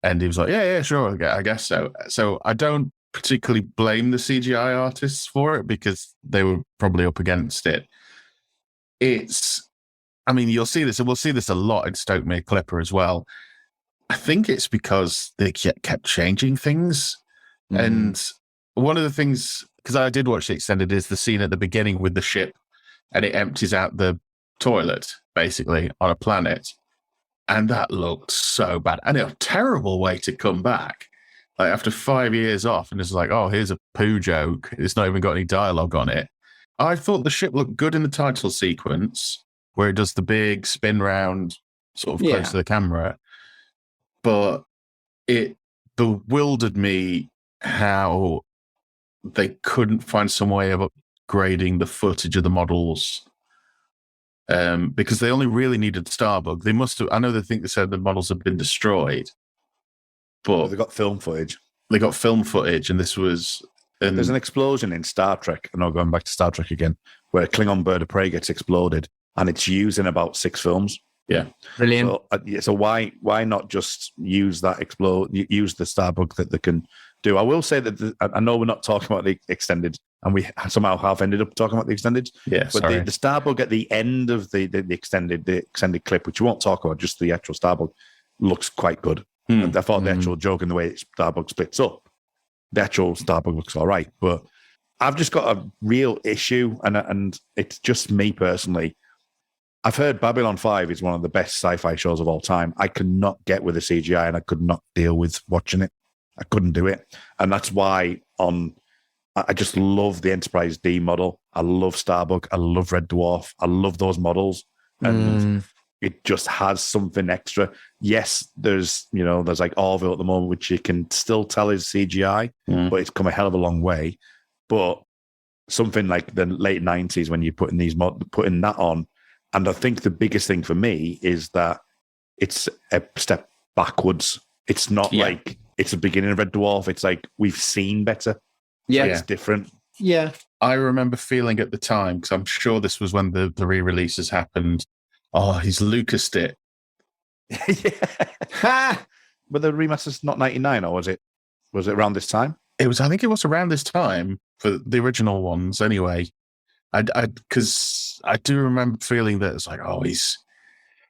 And he was like, yeah, sure, I guess so. So I don't particularly blame the CGI artists for it because they were probably up against it. You'll see this, and we'll see this a lot in Stoke-Mere Clipper as well. I think it's because they kept changing things. And one of the things, because I did watch the extended, is the scene at the beginning with the ship and it empties out the toilet, basically, on a planet. And that looked so bad. And a terrible way to come back. Like after 5 years off, and it's like, oh, here's a poo joke. It's not even got any dialogue on it. I thought the ship looked good in the title sequence, where it does the big spin round, sort of close to the camera. But it bewildered me how they couldn't find some way of upgrading the footage of the models. Because they only really needed Starbug. They must have, I know they said the models have been destroyed, but they got film footage. They got film footage, and this was... There's an explosion in Star Trek, and I'm going back to Star Trek again, where a Klingon bird of prey gets exploded, and it's used in about 6 films. Yeah. Brilliant. So why not just use that use the Starbug that they can do? I will say that I know we're not talking about the extended, and we somehow have ended up talking about the extended. Yeah, but the Starbug at the end of the extended clip, which we won't talk about, just the actual Starbug, looks quite good. And I thought the actual joke in the way Starbug splits up, the actual Starbug looks all right. But I've just got a real issue, and it's just me personally. I've heard Babylon 5 is one of the best sci-fi shows of all time. I could not get with the CGI, and I could not deal with watching it. I couldn't do it. And that's why I just love the Enterprise D model. I love Starbug. I love Red Dwarf. I love those models. And it just has something extra. Yes, there's like Orville at the moment, which you can still tell is CGI, but it's come a hell of a long way. But something like the late 90s when you're putting that on, and I think the biggest thing for me is that it's a step backwards. It's not like it's the beginning of Red Dwarf. It's like we've seen better. Yeah. It's different. Yeah. I remember feeling at the time, because I'm sure this was when the re-releases happened, oh, he's Lucased it. Yeah. But the remaster's not 99, or was it around this time? I think it was around this time for the original ones anyway. Because I do remember feeling that it's like, oh,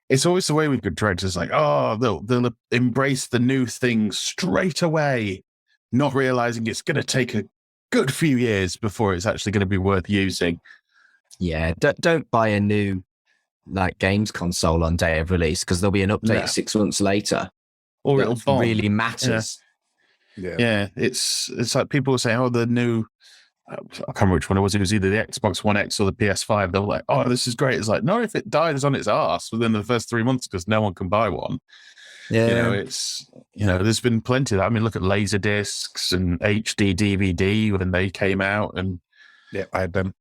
it's always the way with good directors, like, oh, they'll embrace the new thing straight away, not realizing it's going to take a good few years before it's actually going to be worth using. Yeah, don't buy a new games console on day of release, because there'll be an update 6 months later. Or it'll bomb. Really matters. Yeah. It's like people were saying, oh, the new, I can't remember which one it was. It was either the Xbox One X or the PS5. They were like, oh, this is great. It's like, not if it dies on its arse within the first 3 months because no one can buy one. Yeah. There's been plenty of that. I mean, look at laser discs and HD DVD when they came out. And yeah, I had them.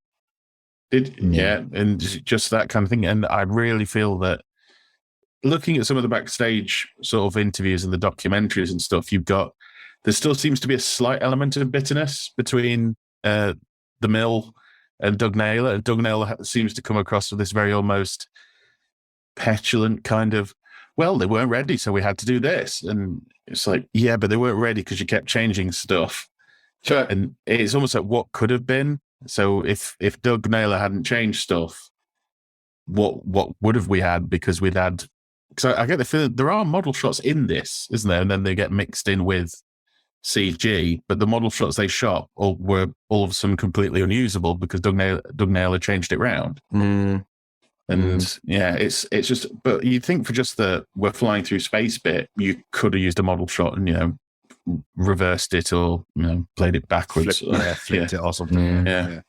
And just that kind of thing. And I really feel that looking at some of the backstage sort of interviews and the documentaries and stuff, there still seems to be a slight element of bitterness between the Mill and Doug Naylor. And Doug Naylor seems to come across with this very almost petulant kind of, well, they weren't ready, so we had to do this. And it's like, yeah, but they weren't ready because you kept changing stuff. Sure. And it's almost like what could have been. So if Doug Naylor hadn't changed stuff, what would have we had? Because we'd had... Because I get the feeling there are model shots in this, isn't there? And then they get mixed in with CG, but the model shots they shot were all of a sudden completely unusable because Doug Naylor changed it round. And yeah, it's just, but you'd think for just the we're flying through space bit, you could have used a model shot and, reversed it or, played it backwards. Flipped it or something. Yeah.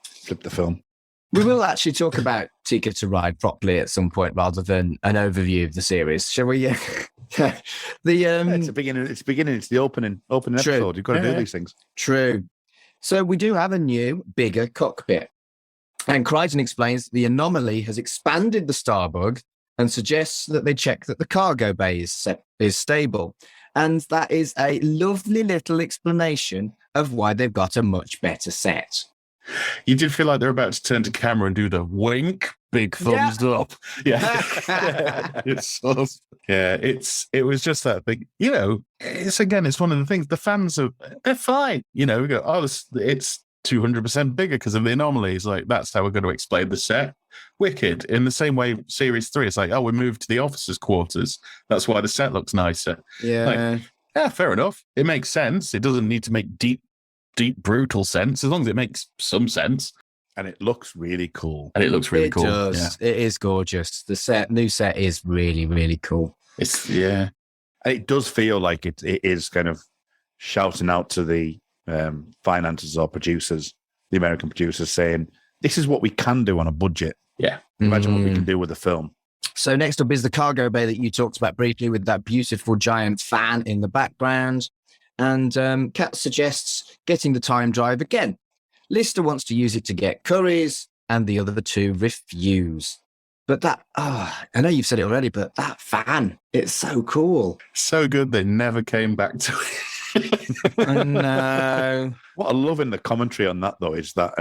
Flip the film. We will actually talk about Tikka To Ride properly at some point rather than an overview of the series. Shall we? It's the beginning. It's the opening episode. You've got to do these things. True. So we do have a new, bigger cockpit. And Crichton explains the anomaly has expanded the Starbug and suggests that they check that the cargo bay is stable. And that is a lovely little explanation of why they've got a much better set. You did feel like they're about to turn to camera and do the wink, big thumbs up. Yeah. It's it was just that big, it's one of the things the fans they're fine. We go, it's 200% bigger because of the anomalies. Like, that's how we're going to explain the set. Wicked. In the same way, series 3, it's like, we moved to the officers' quarters. That's why the set looks nicer. Yeah. Fair enough. It makes sense. It doesn't need to make deep, brutal sense, as long as it makes some sense. And it looks really cool. It does. Yeah. It is gorgeous. The new set is really, really cool. And it does feel like it is kind of shouting out to the financiers or producers, the American producers, saying, this is what we can do on a budget. Yeah. Imagine what we can do with a film. So next up is the cargo bay that you talked about briefly with that beautiful giant fan in the background. And Kat suggests getting the time drive again. Lister wants to use it to get curries, and the other two refuse. But I know you've said it already, but that fan, it's so cool. So good they never came back to it. I know. What I love in the commentary on that, though, is that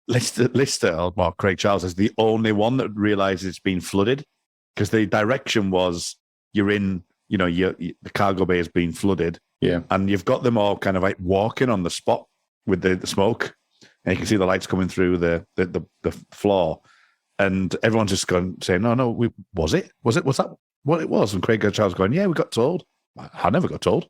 Lister, or Craig Charles, is the only one that realizes it's been flooded, because the direction was you're in, the cargo bay has been flooded. Yeah. And you've got them all kind of like walking on the spot with the smoke, and you can see the lights coming through the floor, and everyone's just saying, no, was that what it was? And Craig Charles going, yeah, we got told. I never got told.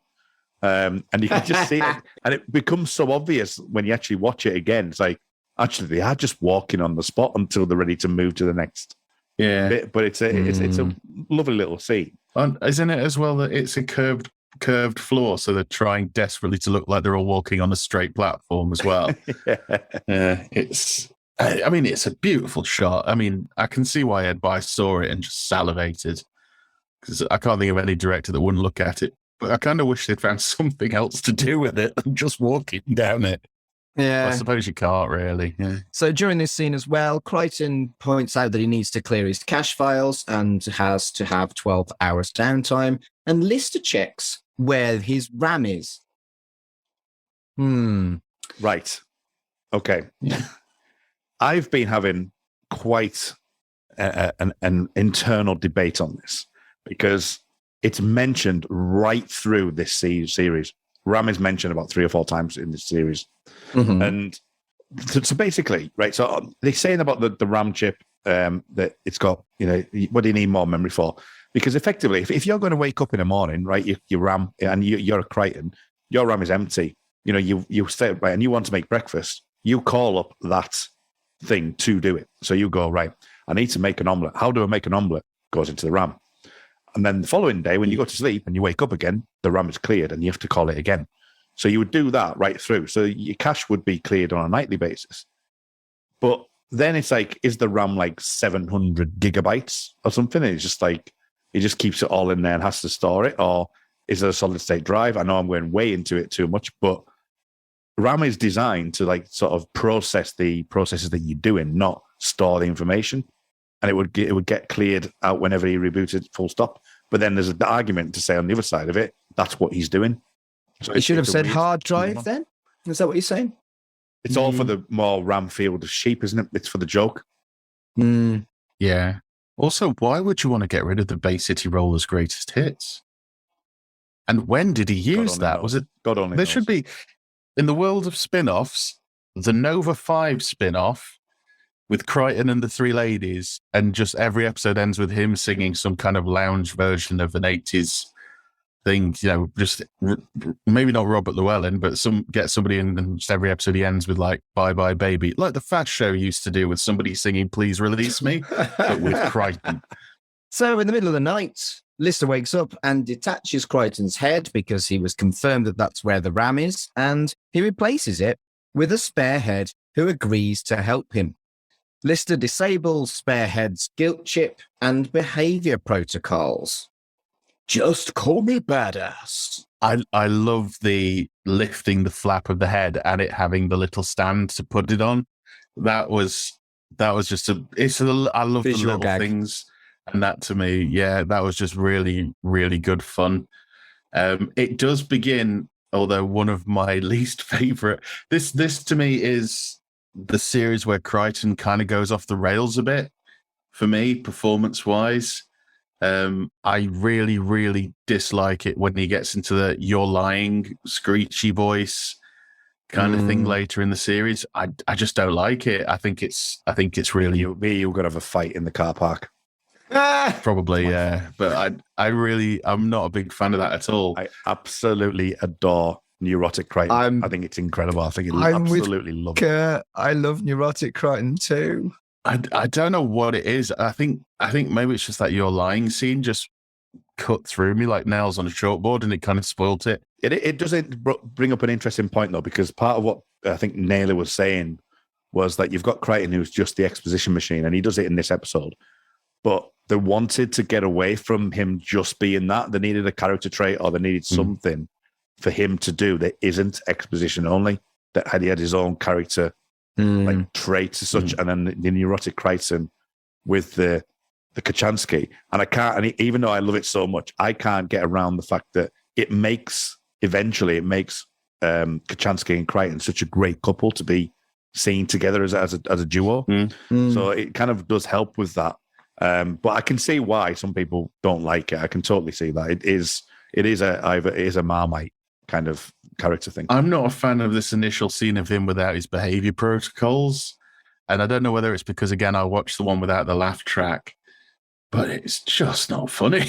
And you can just see it, and it becomes so obvious when you actually watch it again. It's like, actually, they are just walking on the spot until they're ready to move to the next bit. But it's a lovely little scene. And isn't it as well that it's a curved floor, so they're trying desperately to look like they're all walking on a straight platform as well. It's a beautiful shot. I mean, I can see why Ed Weiss saw it and just salivated, because I can't think of any director that wouldn't look at it. But I kind of wish they'd found something else to do with it than just walking down it. Yeah. I suppose you can't really. Yeah. So during this scene as well, Crichton points out that he needs to clear his cache files and has to have 12 hours downtime. And Lister checks where his RAM is. Right. Okay. I've been having quite an internal debate on this, because it's mentioned right through this series. RAM is mentioned about 3 or 4 times in this series. Mm-hmm. And so basically, right, so they're saying about the RAM chip that it's got, what do you need more memory for? Because effectively, if you're going to wake up in the morning, right, your RAM, and you're a Crichton, your RAM is empty. You stay, right, and you want to make breakfast, you call up that thing to do it. So you go, right, I need to make an omelette. How do I make an omelette? Goes into the RAM. And then the following day, when you go to sleep and you wake up again, the RAM is cleared and you have to call it again. So you would do that right through. So your cache would be cleared on a nightly basis. But then it's like, is the RAM like 700 gigabytes or something? And it's just like, it just keeps it all in there and has to store it. Or is it a solid state drive? I know I'm going way into it too much, but RAM is designed to like sort of process the processes that you're doing, not store the information. And it would get cleared out whenever he rebooted, full stop. But then there's an argument to say on the other side of it, that's what he's doing. So you should have said hard drive then? Is that what you're saying? It's all for the more RAM field of sheep, isn't it? It's for the joke. Yeah. Also, why would you want to get rid of the Bay City Rollers' greatest hits? And when did he use that? Was it? God only knows. There should be, in the world of spin-offs, the Nova 5 spin-off with Crichton and the 3 ladies, and just every episode ends with him singing some kind of lounge version of an 80s things, just maybe not Robert Llewellyn, but get somebody in, and just every episode he ends with like "Bye Bye Baby," like the Fast Show used to do with somebody singing "Please Release Me," but with Crichton. So in the middle of the night, Lister wakes up and detaches Crichton's head because he was confirmed that that's where the ram is, and he replaces it with a spare head who agrees to help him. Lister disables Sparehead's guilt chip and behavior protocols. Just call me badass. I love the lifting the flap of the head and it having the little stand to put it on. That was just I love the little things. And that to me, that was just really, really good fun. It does begin, although one of my least favorite, this to me is the series where Crichton kind of goes off the rails a bit for me, performance-wise. I really, really dislike it when he gets into the "you're lying" screechy voice kind of thing later in the series. I just don't like it. I think it's really You're going to have a fight in the car park. Probably, yeah. But I'm not a big fan of that at all. I absolutely adore Neurotic Crichton. I think it's incredible. I think I absolutely love it. I love Neurotic Crichton too. I don't know what it is. I think maybe it's just that "you're lying" scene just cut through me like nails on a chalkboard, and it kind of spoilt it. It does bring up an interesting point though, because part of what I think Naylor was saying was that you've got Crichton who's just the exposition machine, and he does it in this episode. But they wanted to get away from him just being that. They needed a character trait, or they needed something for him to do that isn't exposition only, that he had his own character like traits as such. And then the Neurotic Crichton with the Kachansky. And even though I love it so much, I can't get around the fact that it makes Kachansky and Crichton such a great couple to be seen together as a duo. So it kind of does help with that. But I can see why some people don't like it. I can totally see that. It is a Marmite kind of character thing. I'm not a fan of this initial scene of him without his behavior protocols. And I don't know whether it's because, again, I watched the one without the laugh track, but it's just not funny.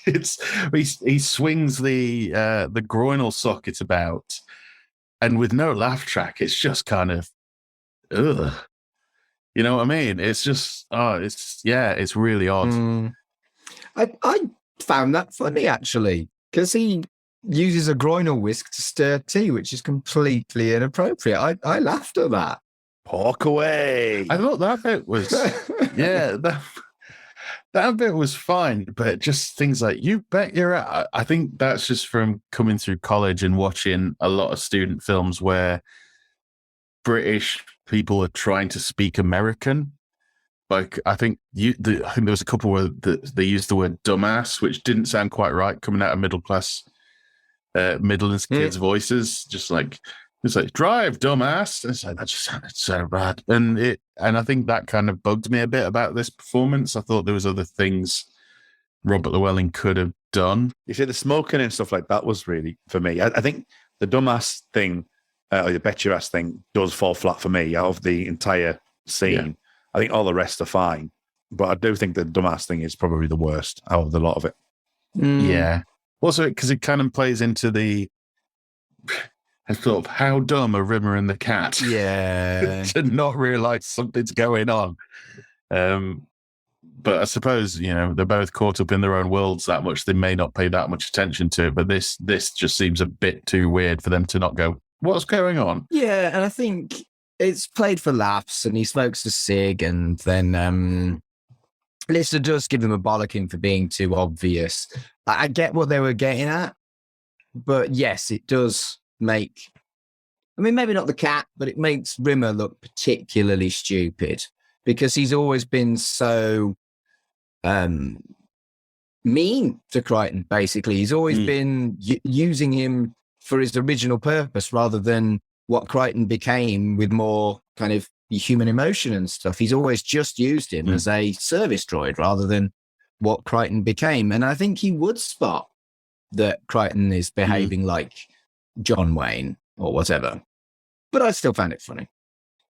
He swings the groinal socket about, and with no laugh track, it's just kind of, ugh. You know what I mean? It's just, it's really odd. I found that funny, actually, because he uses a groinal whisk to stir tea, which is completely inappropriate. I laughed at that. Pork away. I thought that bit was, that bit was fine, but just things like, "you bet you're at." I think that's just from coming through college and watching a lot of student films where British people are trying to speak American. Like, I think there was a couple where they used the word "dumbass," which didn't sound quite right coming out of middle class Midlands kids' voices. Just like, it's like, "drive, dumbass." It's like, that just sounded so bad. And I think that kind of bugged me a bit about this performance. I thought there was other things Robert Llewellyn could have done. You see, the smoking and stuff like that was really, for me, I think the dumbass thing, or the bet your ass thing, does fall flat for me out of the entire scene. Yeah. I think all the rest are fine, but I do think the dumbass thing is probably the worst out of the lot of it. Yeah. Also, because it kind of plays into the sort of how dumb are Rimmer and the cat. Yeah. To not realize something's going on. But I suppose, they're both caught up in their own worlds that much. They may not pay that much attention to it, but this just seems a bit too weird for them to not go, "what's going on?" Yeah, and I think it's played for laughs, and he smokes a cig, and then Lister does give him a bollocking for being too obvious. I get what they were getting at, but yes, it does make, maybe not the cat, but it makes Rimmer look particularly stupid because he's always been so mean to Crichton, basically. He's always been using him for his original purpose rather than what Crichton became with more kind of human emotion and stuff. He's always just used him as a service droid rather than what Crichton became. And I think he would spot that Crichton is behaving like John Wayne or whatever. But I still found it funny.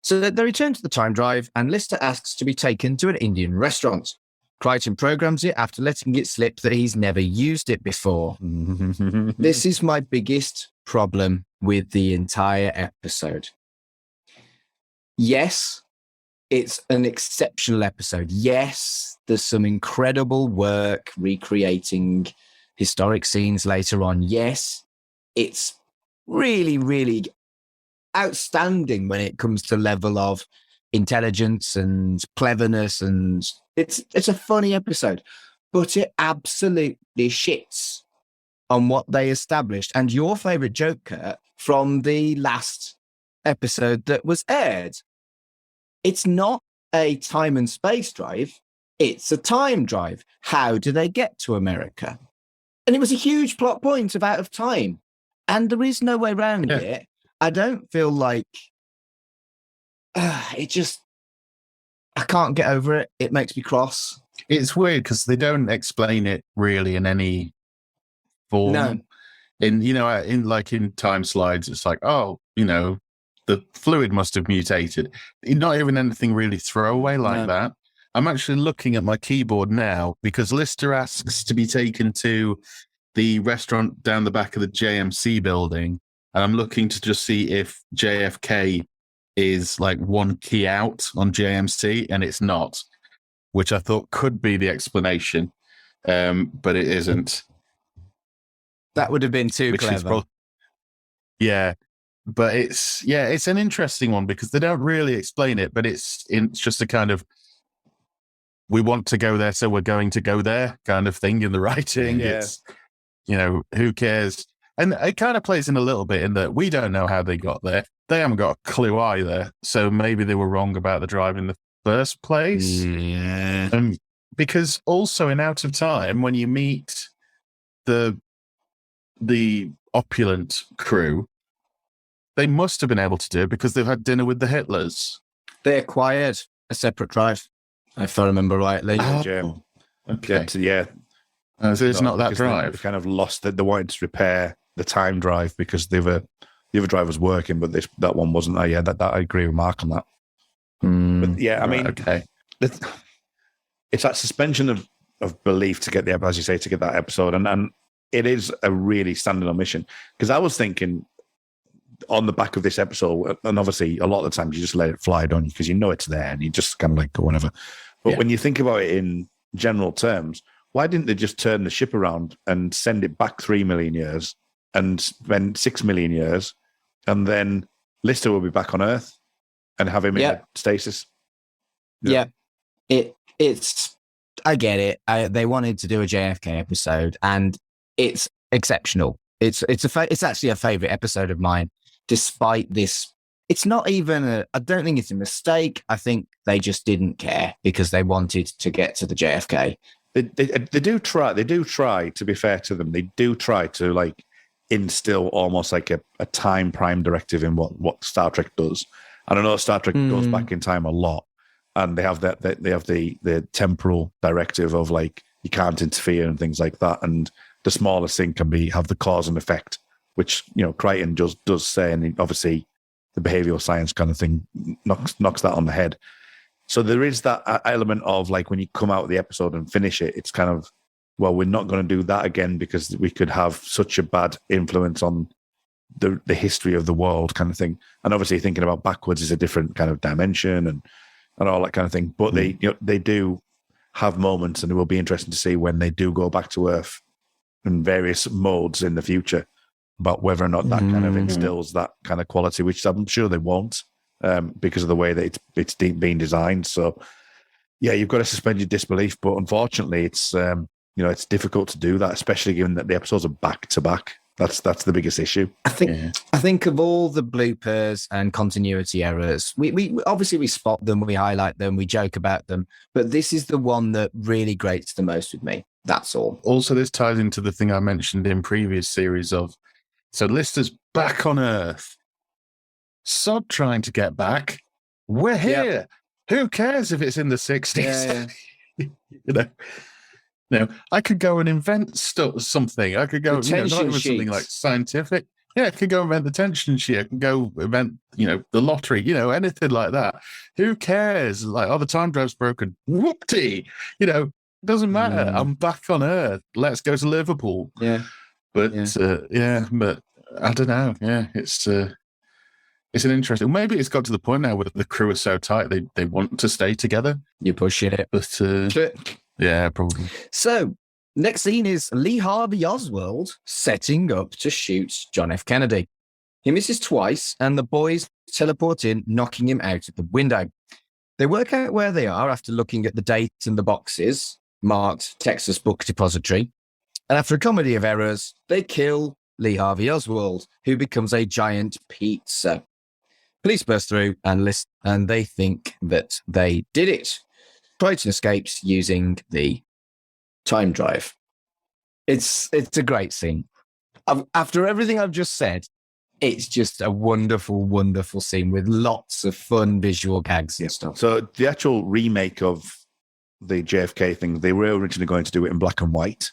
So they return to the time drive, and Lister asks to be taken to an Indian restaurant. Crichton programs it after letting it slip that he's never used it before. This is my biggest problem with the entire episode. Yes, it's an exceptional episode. Yes, there's some incredible work recreating historic scenes later on. Yes, it's really, really outstanding when it comes to level of intelligence and cleverness, and it's a funny episode, but it absolutely shits on what they established. And your favorite joke, Kurt, from the last episode that was aired, it's not a time and space drive, it's a time drive. How do they get to America? And it was a huge plot point of Out of Time, and there is no way around it. I don't feel like I can't get over it. It makes me cross. It's weird because they don't explain it really in any form. No. In time slides, it's like, oh, the fluid must have mutated. Not even anything really throwaway like that. I'm actually looking at my keyboard now because Lister asks to be taken to the restaurant down the back of the JMC building. And I'm looking to just see if JFK is like one key out on JMC, and it's not, which I thought could be the explanation, but it isn't. That would have been too clever. But it's an interesting one because they don't really explain it, but it's just a kind of, we want to go there, so we're going to go there kind of thing in the writing. Yeah. It's, who cares? And it kind of plays in a little bit in that we don't know how they got there. They haven't got a clue either. So maybe they were wrong about the drive in the first place. Yeah. Because also in Out of Time, when you meet the opulent crew, they must have been able to do it because they've had dinner with the Hitlers. They acquired a separate drive, if I remember rightly. Oh, okay. Yeah. So it's not that drive. They kind of lost that. They wanted to repair the time drive because the other drive was working, but that one wasn't. That I agree with Mark on that. But yeah, I mean, okay. It's that suspension of belief to get as you say, to get that episode, and it is a really standing on mission. Because I was thinking on the back of this episode, and obviously a lot of the times you just let it fly, don't you? Because you know it's there, and you just kind of like go whatever. But when you think about it in general terms, why didn't they just turn the ship around and send it back 3 million years and spend 6 million years, and then Lister will be back on Earth and have him in a stasis? Yeah. It's I get it. They wanted to do a JFK episode, and it's exceptional. It's actually a favorite episode of mine, despite this. It's not even I don't think it's a mistake. I think they just didn't care because they wanted to get to the JFK. They do try. They do try, to be fair to them. They do try to like instill almost like a time prime directive in what Star Trek does. And I know Star Trek goes back in time a lot, and they have the temporal directive of like you can't interfere and things like that. And the smallest thing can have the cause and effect, which Crichton does say, and obviously the behavioral science kind of thing knocks that on the head. So there is that element of like when you come out of the episode and finish it, it's kind of, well, we're not going to do that again because we could have such a bad influence on the history of the world kind of thing. And obviously thinking about backwards is a different kind of dimension and all that kind of thing. But they do have moments, and it will be interesting to see when they do go back to Earth in various modes in the future about whether or not that kind of instills that kind of quality, which I'm sure they won't. Because of the way that it's being designed. So, yeah, you've got to suspend your disbelief. But unfortunately, it's it's difficult to do that, especially given that the episodes are back to back. That's the biggest issue. I think of all the bloopers and continuity errors, we obviously spot them, we highlight them, we joke about them, but this is the one that really grates the most with me. That's all. Also, this ties into the thing I mentioned in previous series of, so Lister's back on Earth. Sod trying to get back. We're here. Yep. Who cares if it's in the 60s? Yeah. I could go and invent something. I could go, not even something like scientific. Yeah, I could go invent the tension sheet. I can go invent, the lottery, anything like that. Who cares? Like, the time drive's broken. Whoopty! Doesn't matter. I'm back on Earth. Let's go to Liverpool. Yeah. But but I don't know. Yeah, it's an interesting. Maybe it's got to the point now where the crew are so tight they want to stay together. You're pushing it. But yeah, probably. So next scene is Lee Harvey Oswald setting up to shoot John F. Kennedy. He misses twice, and the boys teleport in, knocking him out of the window. They work out where they are after looking at the dates and the boxes marked Texas Book Depository. And after a comedy of errors, they kill Lee Harvey Oswald, who becomes a giant pizza. Police burst through and listen, and they think that they did it. Triton escapes using the time drive. It's a great scene. After everything I've just said, it's just a wonderful, wonderful scene with lots of fun visual gags and stuff. So the actual remake of the JFK thing, they were originally going to do it in black and white.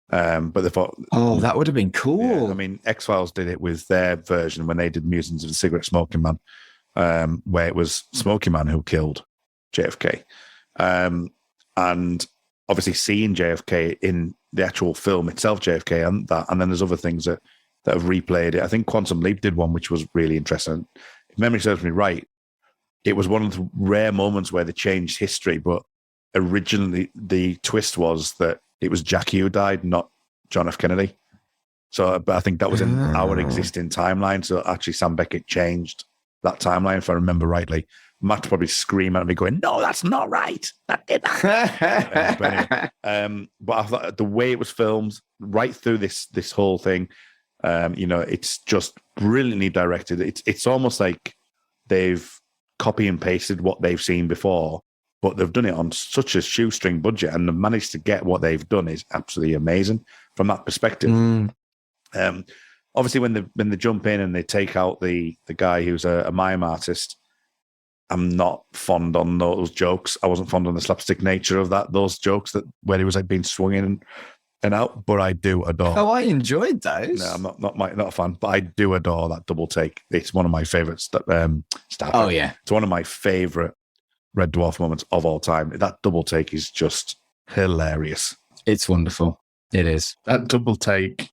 But they thought, that would have been cool. Yeah, I mean, X-Files did it with their version when they did Musings of the Cigarette Smoking Man, where it was Smoking Man who killed JFK. And obviously seeing JFK in the actual film itself, JFK, and then there's other things that have replayed it. I think Quantum Leap did one, which was really interesting. If memory serves me right, it was one of the rare moments where they changed history, but originally the twist was that it was Jackie who died, not John F. Kennedy. So, but I think that was in our existing timeline. So actually Sam Beckett changed that timeline, if I remember rightly. Matt probably scream at me going, no, that's not right. That did that. But anyway, but I thought the way it was filmed right through this whole thing, it's just brilliantly directed. It's almost like they've copy and pasted what they've seen before, but they've done it on such a shoestring budget, and they've managed to get what they've done is absolutely amazing from that perspective. Obviously, when they jump in and they take out the guy who's a mime artist, I'm not fond on those jokes. I wasn't fond on the slapstick nature of those jokes where he was like being swung in and out, but I do adore. Oh, I enjoyed those. No, I'm not a fan, but I do adore that double take. It's one of my favorite stuff. Oh yeah, it's one of my favorite Red Dwarf moments of all time. That double take is just hilarious. It's wonderful. It is. That double take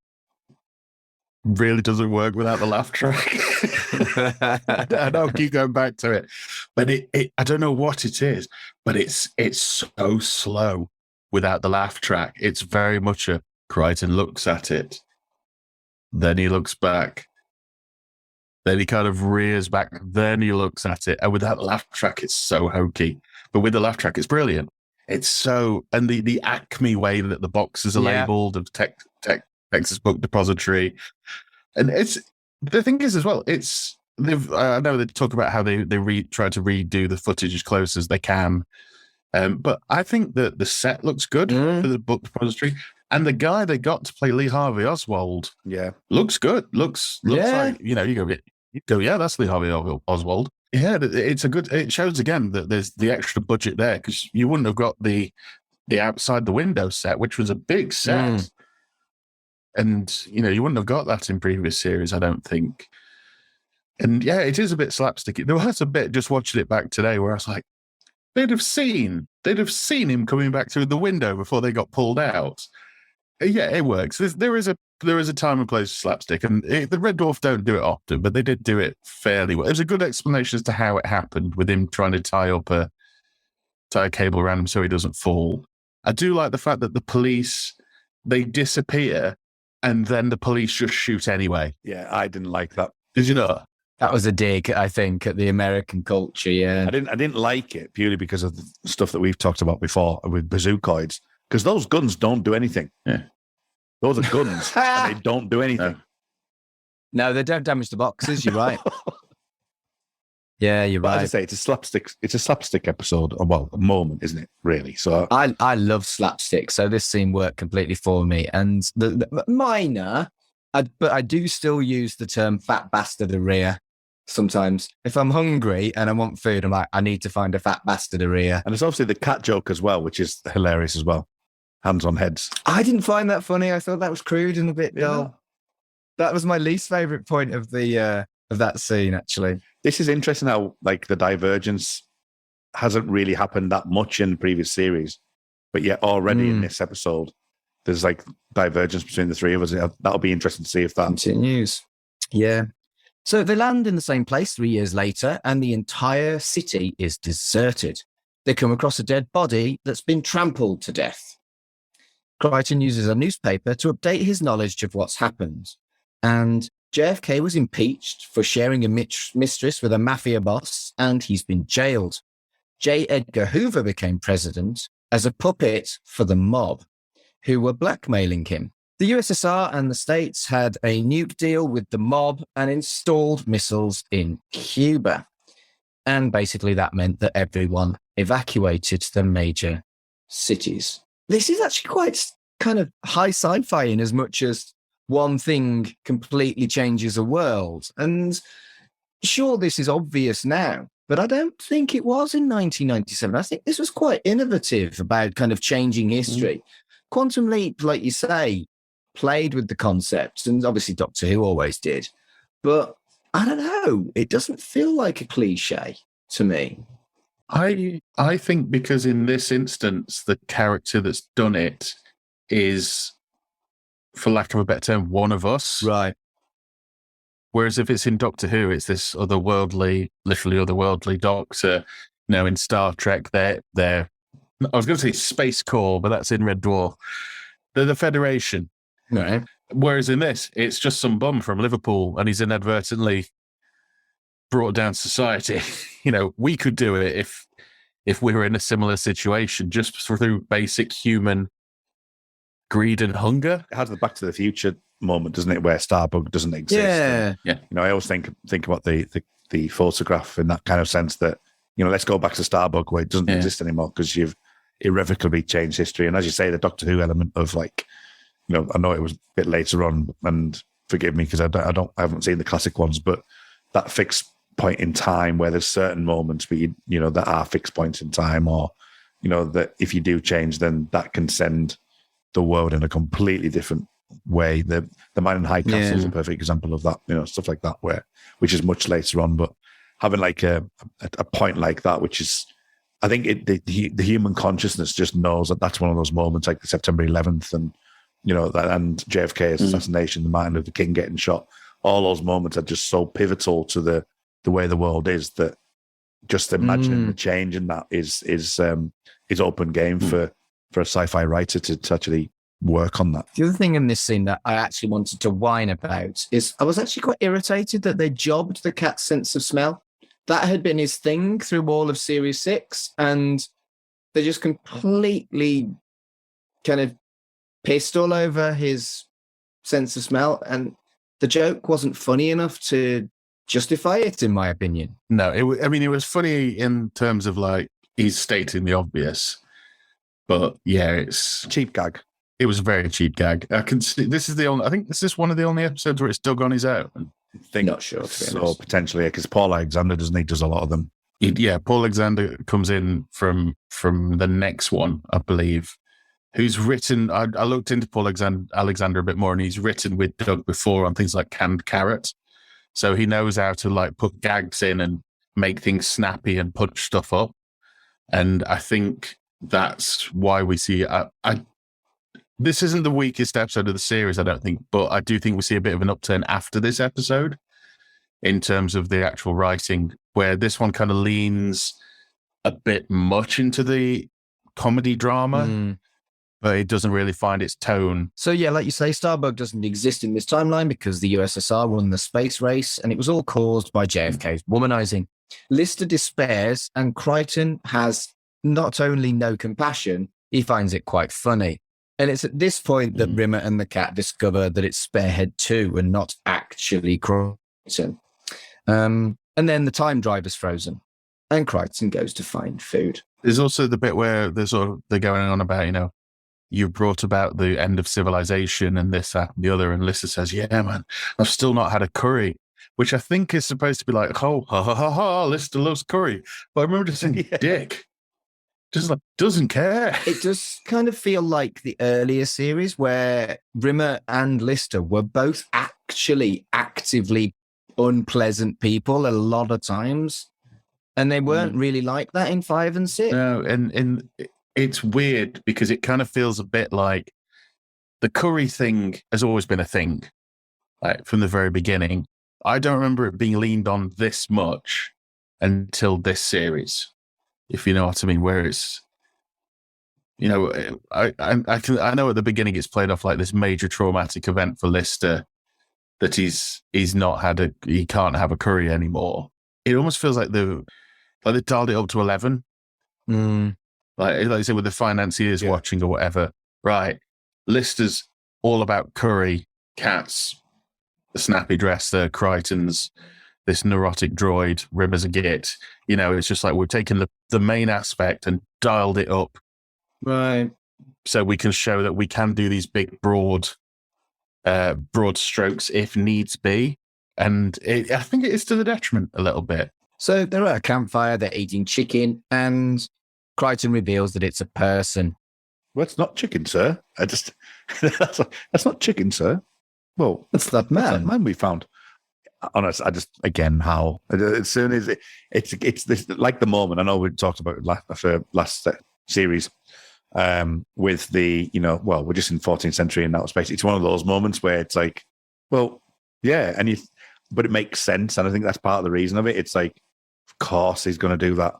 really doesn't work without the laugh track. I don't keep going back to it, but it I don't know what it is, but it's so slow without the laugh track. It's very much a Crichton looks at it, then he looks back, then he kind of rears back, then he looks at it, and without the laugh track, it's so hokey. But with the laugh track, it's brilliant. It's so, and the Acme way that the boxes are labeled of Texas Book Depository, and it's the thing is as well. I know they talk about how they try to redo the footage as close as they can, but I think that the set looks good for the Book Depository, and the guy they got to play Lee Harvey Oswald, looks good. Looks like you go, yeah, that's Lee Harvey Oswald. Yeah, it shows again that there's the extra budget there, because you wouldn't have got the outside the window set, which was a big set. And, you wouldn't have got that in previous series, I don't think. And yeah, it is a bit slapsticky. There was a bit just watching it back today where I was like, they'd have seen him coming back through the window before they got pulled out. Yeah, it works. There is a time and place for slapstick, and the Red Dwarf don't do it often, but they did do it fairly well. There's a good explanation as to how it happened, with him trying to tie a cable around him so he doesn't fall. I do like the fact that the police, they disappear, and then the police just shoot anyway. Yeah, I didn't like that. Did you know? That was a dig, I think, at the American culture. Yeah, I didn't like it purely because of the stuff that we've talked about before with bazookoids, because those guns don't do anything. Yeah, those are guns, and they don't do anything. No, they don't damage the boxes. You're right. Yeah, you're right. As I say, it's a slapstick episode, a moment, isn't it? Really. So I love slapstick, so this scene worked completely for me. And the minor, but I do still use the term "fat bastarderia" sometimes. If I'm hungry and I want food, I'm like, I need to find a fat bastarderia. And it's obviously the cat joke as well, which is hilarious as well. Hands on heads. I didn't find that funny. I thought that was crude and a bit dull. That was my least favorite point of that scene, actually. This is interesting how the divergence hasn't really happened that much in the previous series. But yet already in Mm. this episode, there's like divergence between the three of us. That'll be interesting to see if that continues. Yeah. So they land in the same place 3 years later, and the entire city is deserted. They come across a dead body that's been trampled to death. Crichton uses a newspaper to update his knowledge of what's happened. And JFK was impeached for sharing a mistress with a mafia boss, and he's been jailed. J. Edgar Hoover became president as a puppet for the mob, who were blackmailing him. The USSR and the States had a nuke deal with the mob and installed missiles in Cuba. And basically that meant that everyone evacuated the major cities. This is actually quite kind of high sci-fi in as much as one thing completely changes a world. And sure, this is obvious now, but I don't think it was in 1997. I think this was quite innovative about kind of changing history. Quantum Leap, like you say, played with the concepts, and obviously Doctor Who always did. But I don't know, it doesn't feel like a cliche to me. I think because in this instance, the character that's done it is, for lack of a better term, one of us. Right. Whereas if it's in Doctor Who, it's this otherworldly, literally otherworldly Doctor. You know, in Star Trek, they're I was going to say Space Corps, but that's in Red Dwarf. They're the Federation. Right. Whereas in this, it's just some bum from Liverpool, and he's inadvertently brought down society. You know, we could do it if we were in a similar situation, just through basic human greed and hunger. it has the Back to the Future moment, doesn't it, where Starbug doesn't exist. Yeah. And, you know, I always think about the photograph in that kind of sense that, you know, let's go back to Starbug where it doesn't exist anymore because you've irrevocably changed history. And as you say, the Doctor Who element of like, you know, I know it was a bit later on, and forgive me because I haven't seen the classic ones, but that fixed point in time where there's certain moments where you know that are fixed points in time, or you know that if you do change, then that can send the world in a completely different way. The Man in High Castle is a perfect example of that. You know, stuff like that which is much later on, but having like a point like that, which is, I think the human consciousness just knows that that's one of those moments, like the September 11th, and you know that, and JFK's assassination, the Martin Luther King getting shot. All those moments are just so pivotal to the way the world is that just imagining the change in that is open game for a sci-fi writer to actually work on that. The other thing in this scene that I actually wanted to whine about is I was actually quite irritated that they jobbed the cat's sense of smell. That had been his thing through all of Series 6, and they just completely kind of pissed all over his sense of smell, and the joke wasn't funny enough to justify it, in my opinion. No, it was funny in terms of like he's stating the obvious, but yeah, it's Cheap gag. It was a very cheap gag. I can see this is one of the only episodes where it's dug on his own. Not sure, to be So honest. potentially, because Paul Alexander does a lot of them. Paul Alexander comes in from the next one, I believe. Who's written? I looked into Paul Alexander a bit more, and he's written with Doug before on things like Canned Carrot, so he knows how to like put gags in and make things snappy and punch stuff up. And I think that's why we see. This isn't the weakest episode of the series, I don't think, but I do think we see a bit of an upturn after this episode in terms of the actual writing, where this one kind of leans a bit much into the comedy drama, but it doesn't really find its tone. So yeah, like you say, Starbug doesn't exist in this timeline because the USSR won the space race, and it was all caused by JFK's womanizing. Lister despairs, and Crichton has not only no compassion, he finds it quite funny. And it's at this point that Rimmer and the cat discover that it's Sparehead 2 and not actually Crichton. And then the time drive is frozen, and Crichton goes to find food. There's also the bit where they're going on about, you know, you brought about the end of civilization and this, that, and the other. And Lister says, yeah, man, I've still not had a curry, which I think is supposed to be like, oh, ha, ha, ha, ha, Lister loves curry. But I remember just saying, dick. Just like, doesn't care. It does kind of feel like the earlier series where Rimmer and Lister were both actually actively unpleasant people a lot of times. And they weren't really like that in 5 and 6. No, and it's weird because it kind of feels a bit like the curry thing has always been a thing, like from the very beginning. I don't remember it being leaned on this much until this series, if you know what I mean. Where it's, you know, I know at the beginning it's played off like this major traumatic event for Lister that he's he can't have a curry anymore. It almost feels like they dialed it up to 11. Like I said, with the financiers watching or whatever, right? Lister's all about curry, cats, the snappy dress, the Crichtons, this neurotic droid, Rim as a git. You know, it's just like we've taken the main aspect and dialed it up. Right. So we can show that we can do these big, broad strokes if needs be. And I think it is to the detriment a little bit. So they're at a campfire, they're eating chicken, and Crichton reveals that it's a person. Well, it's not chicken, sir. That's not chicken, sir. Well, That's that that's that man. man we found. Honest, I just, again, how as soon as it's this, like the moment. I know we talked about it last series with the, you know, well, we're just in 14th century in outer space. It's one of those moments where it's like, well, yeah, but it makes sense, and I think that's part of the reason of it. It's like, of course, he's going to do that,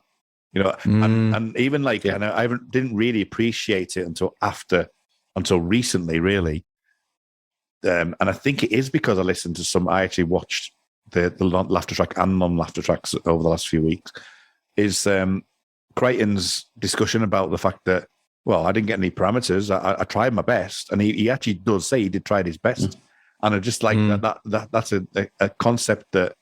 you know, and even like, and I didn't really appreciate it until recently, really. And I think it is because I actually watched the laughter track and non-laughter tracks over the last few weeks, is Crichton's discussion about the fact that, well, I didn't get any parameters. I tried my best. And he actually does say he did try his best. And I just like that's a concept that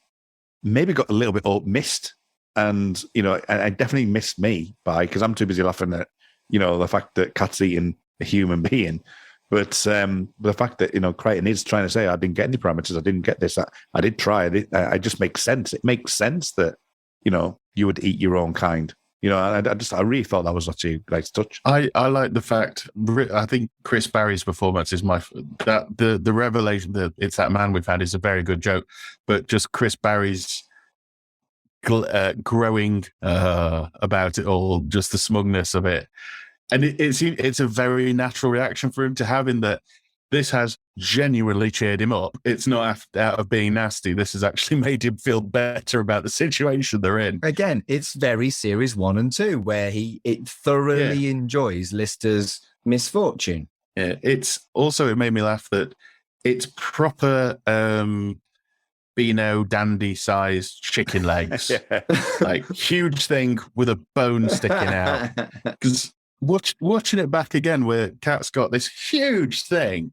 maybe got a little bit missed. And, you know, I definitely missed me because I'm too busy laughing at, you know, the fact that Cat's eating a human being. But the fact that, you know, Crichton is trying to say, I didn't get any parameters, I didn't get this, I did try. It just makes sense. It makes sense that, you know, you would eat your own kind. You know, I really thought that was actually a nice touch. I like the fact, I think Chris Barry's performance is the revelation that it's that man we've had is a very good joke, but just Chris Barry's growing about it all, just the smugness of it. And it's a very natural reaction for him to have, in that this has genuinely cheered him up. It's not out of being nasty. This has actually made him feel better about the situation they're in. Again, it's very series 1 and 2, where it thoroughly enjoys Lister's misfortune. Yeah, it made me laugh that it's proper Beano dandy sized chicken legs, like huge thing with a bone sticking out. Because watching it back again, where Cat's got this huge thing,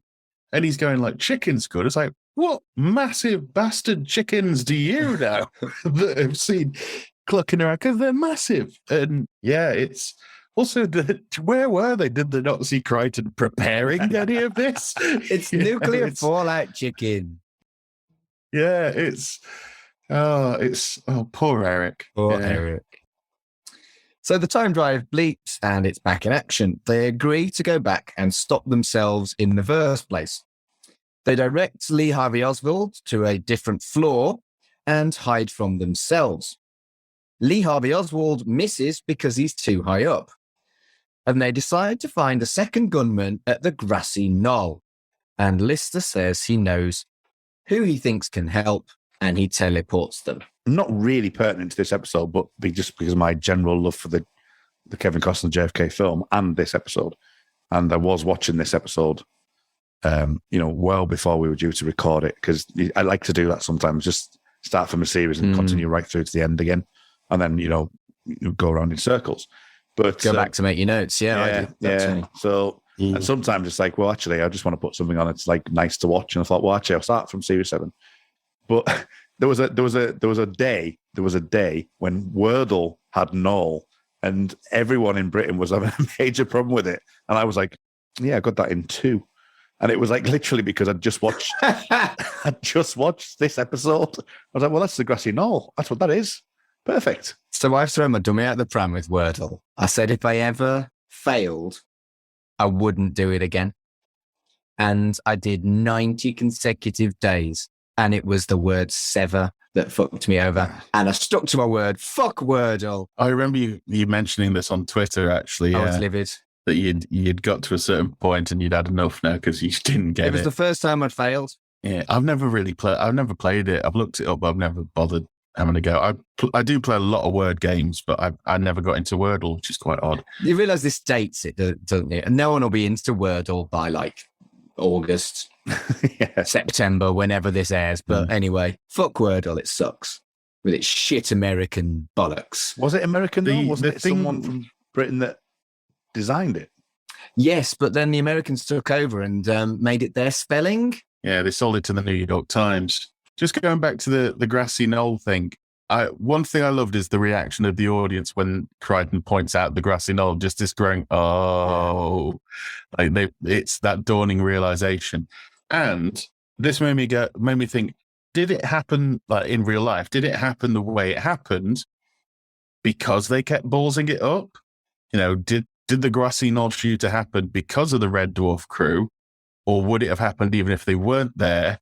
and he's going like, chicken's good. It's like, what massive bastard chickens do you know that have seen clucking around? Because they're massive. And yeah, it's also, where were they? Did they not see Crichton preparing any of this? It's nuclear fallout chicken. Yeah, poor Eric. Eric. So the time drive bleeps and it's back in action. They agree to go back and stop themselves in the first place. They direct Lee Harvey Oswald to a different floor and hide from themselves. Lee Harvey Oswald misses because he's too high up. And they decide to find a second gunman at the grassy knoll. And Lister says he knows who he thinks can help, and he teleports them. Not really pertinent to this episode, but just because of my general love for the Kevin Costner JFK film and this episode. And I was watching this episode, well before we were due to record it, because I like to do that sometimes, just start from a series and continue right through to the end again, and then, you go around in circles. But go back to make your notes. Yeah. So and sometimes it's like, well, actually, I just want to put something on. It's like nice to watch. And I thought, well, actually, I'll start from series 7. But there was a day when Wordle had Knoll, and everyone in Britain was having a major problem with it. And I was like, yeah, I got that in 2. And it was like literally because I'd just watched this episode. I was like, well, that's the grassy knoll. That's what that is. Perfect. So I've thrown my dummy out the pram with Wordle. I said if I ever failed, I wouldn't do it again. And I did 90 consecutive days and it was the word sever that fucked me over. And I stuck to my word. Fuck Wordle. I remember you mentioning this on Twitter, actually. I was livid. That you'd got to a certain point and you'd had enough now because you didn't get it. It was the first time I'd failed. Yeah, I've never played it. I've looked it up, but I've never bothered having a go. I do play a lot of word games, but I never got into Wordle, which is quite odd. You realise this dates it, don't you? And no one will be into Wordle by like August, September, whenever this airs. But anyway, fuck Wordle. It sucks with its shit American bollocks. Was it American though? Wasn't it someone from Britain that designed it? Yes, but then the Americans took over and made it their spelling. Yeah, they sold it to the New York Times. Just going back to the grassy knoll thing, one thing I loved is the reaction of the audience when Crichton points out the grassy knoll, just this growing, oh, like it's that dawning realization. And this made me think, did it happen like in real life? Did it happen the way it happened because they kept ballsing it up? You know, did the grassy knoll shooter happen because of the Red Dwarf crew? Or would it have happened even if they weren't there?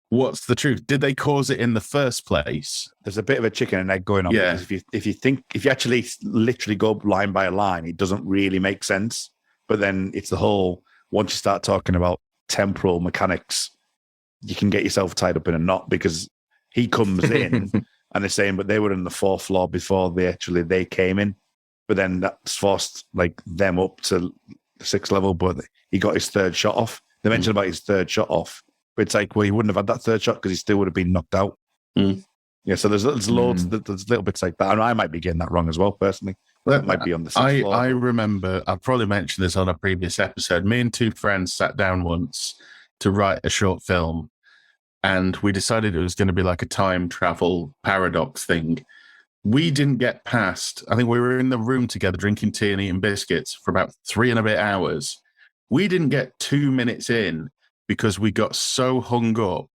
What's the truth? Did they cause it in the first place? There's a bit of a chicken and egg going on. Yeah. Because if you actually literally go line by line, it doesn't really make sense. But then it's the whole, once you start talking about temporal mechanics, you can get yourself tied up in a knot because he comes in and they're saying, but they were in the fourth floor before they came in. But then that's forced like them up to the sixth level, but he got his third shot off. They mentioned about his third shot off, but it's like, well, he wouldn't have had that third shot because he still would have been knocked out. Yeah, so there's loads, there's little bits like that. And I might be getting that wrong as well, personally. That might be on the sixth floor. I remember, I've probably mentioned this on a previous episode. Me and two friends sat down once to write a short film, and we decided it was going to be like a time travel paradox thing. We didn't get past, I think we were in the room together drinking tea and eating biscuits for about 3 and a bit hours. We didn't get 2 minutes in because we got so hung up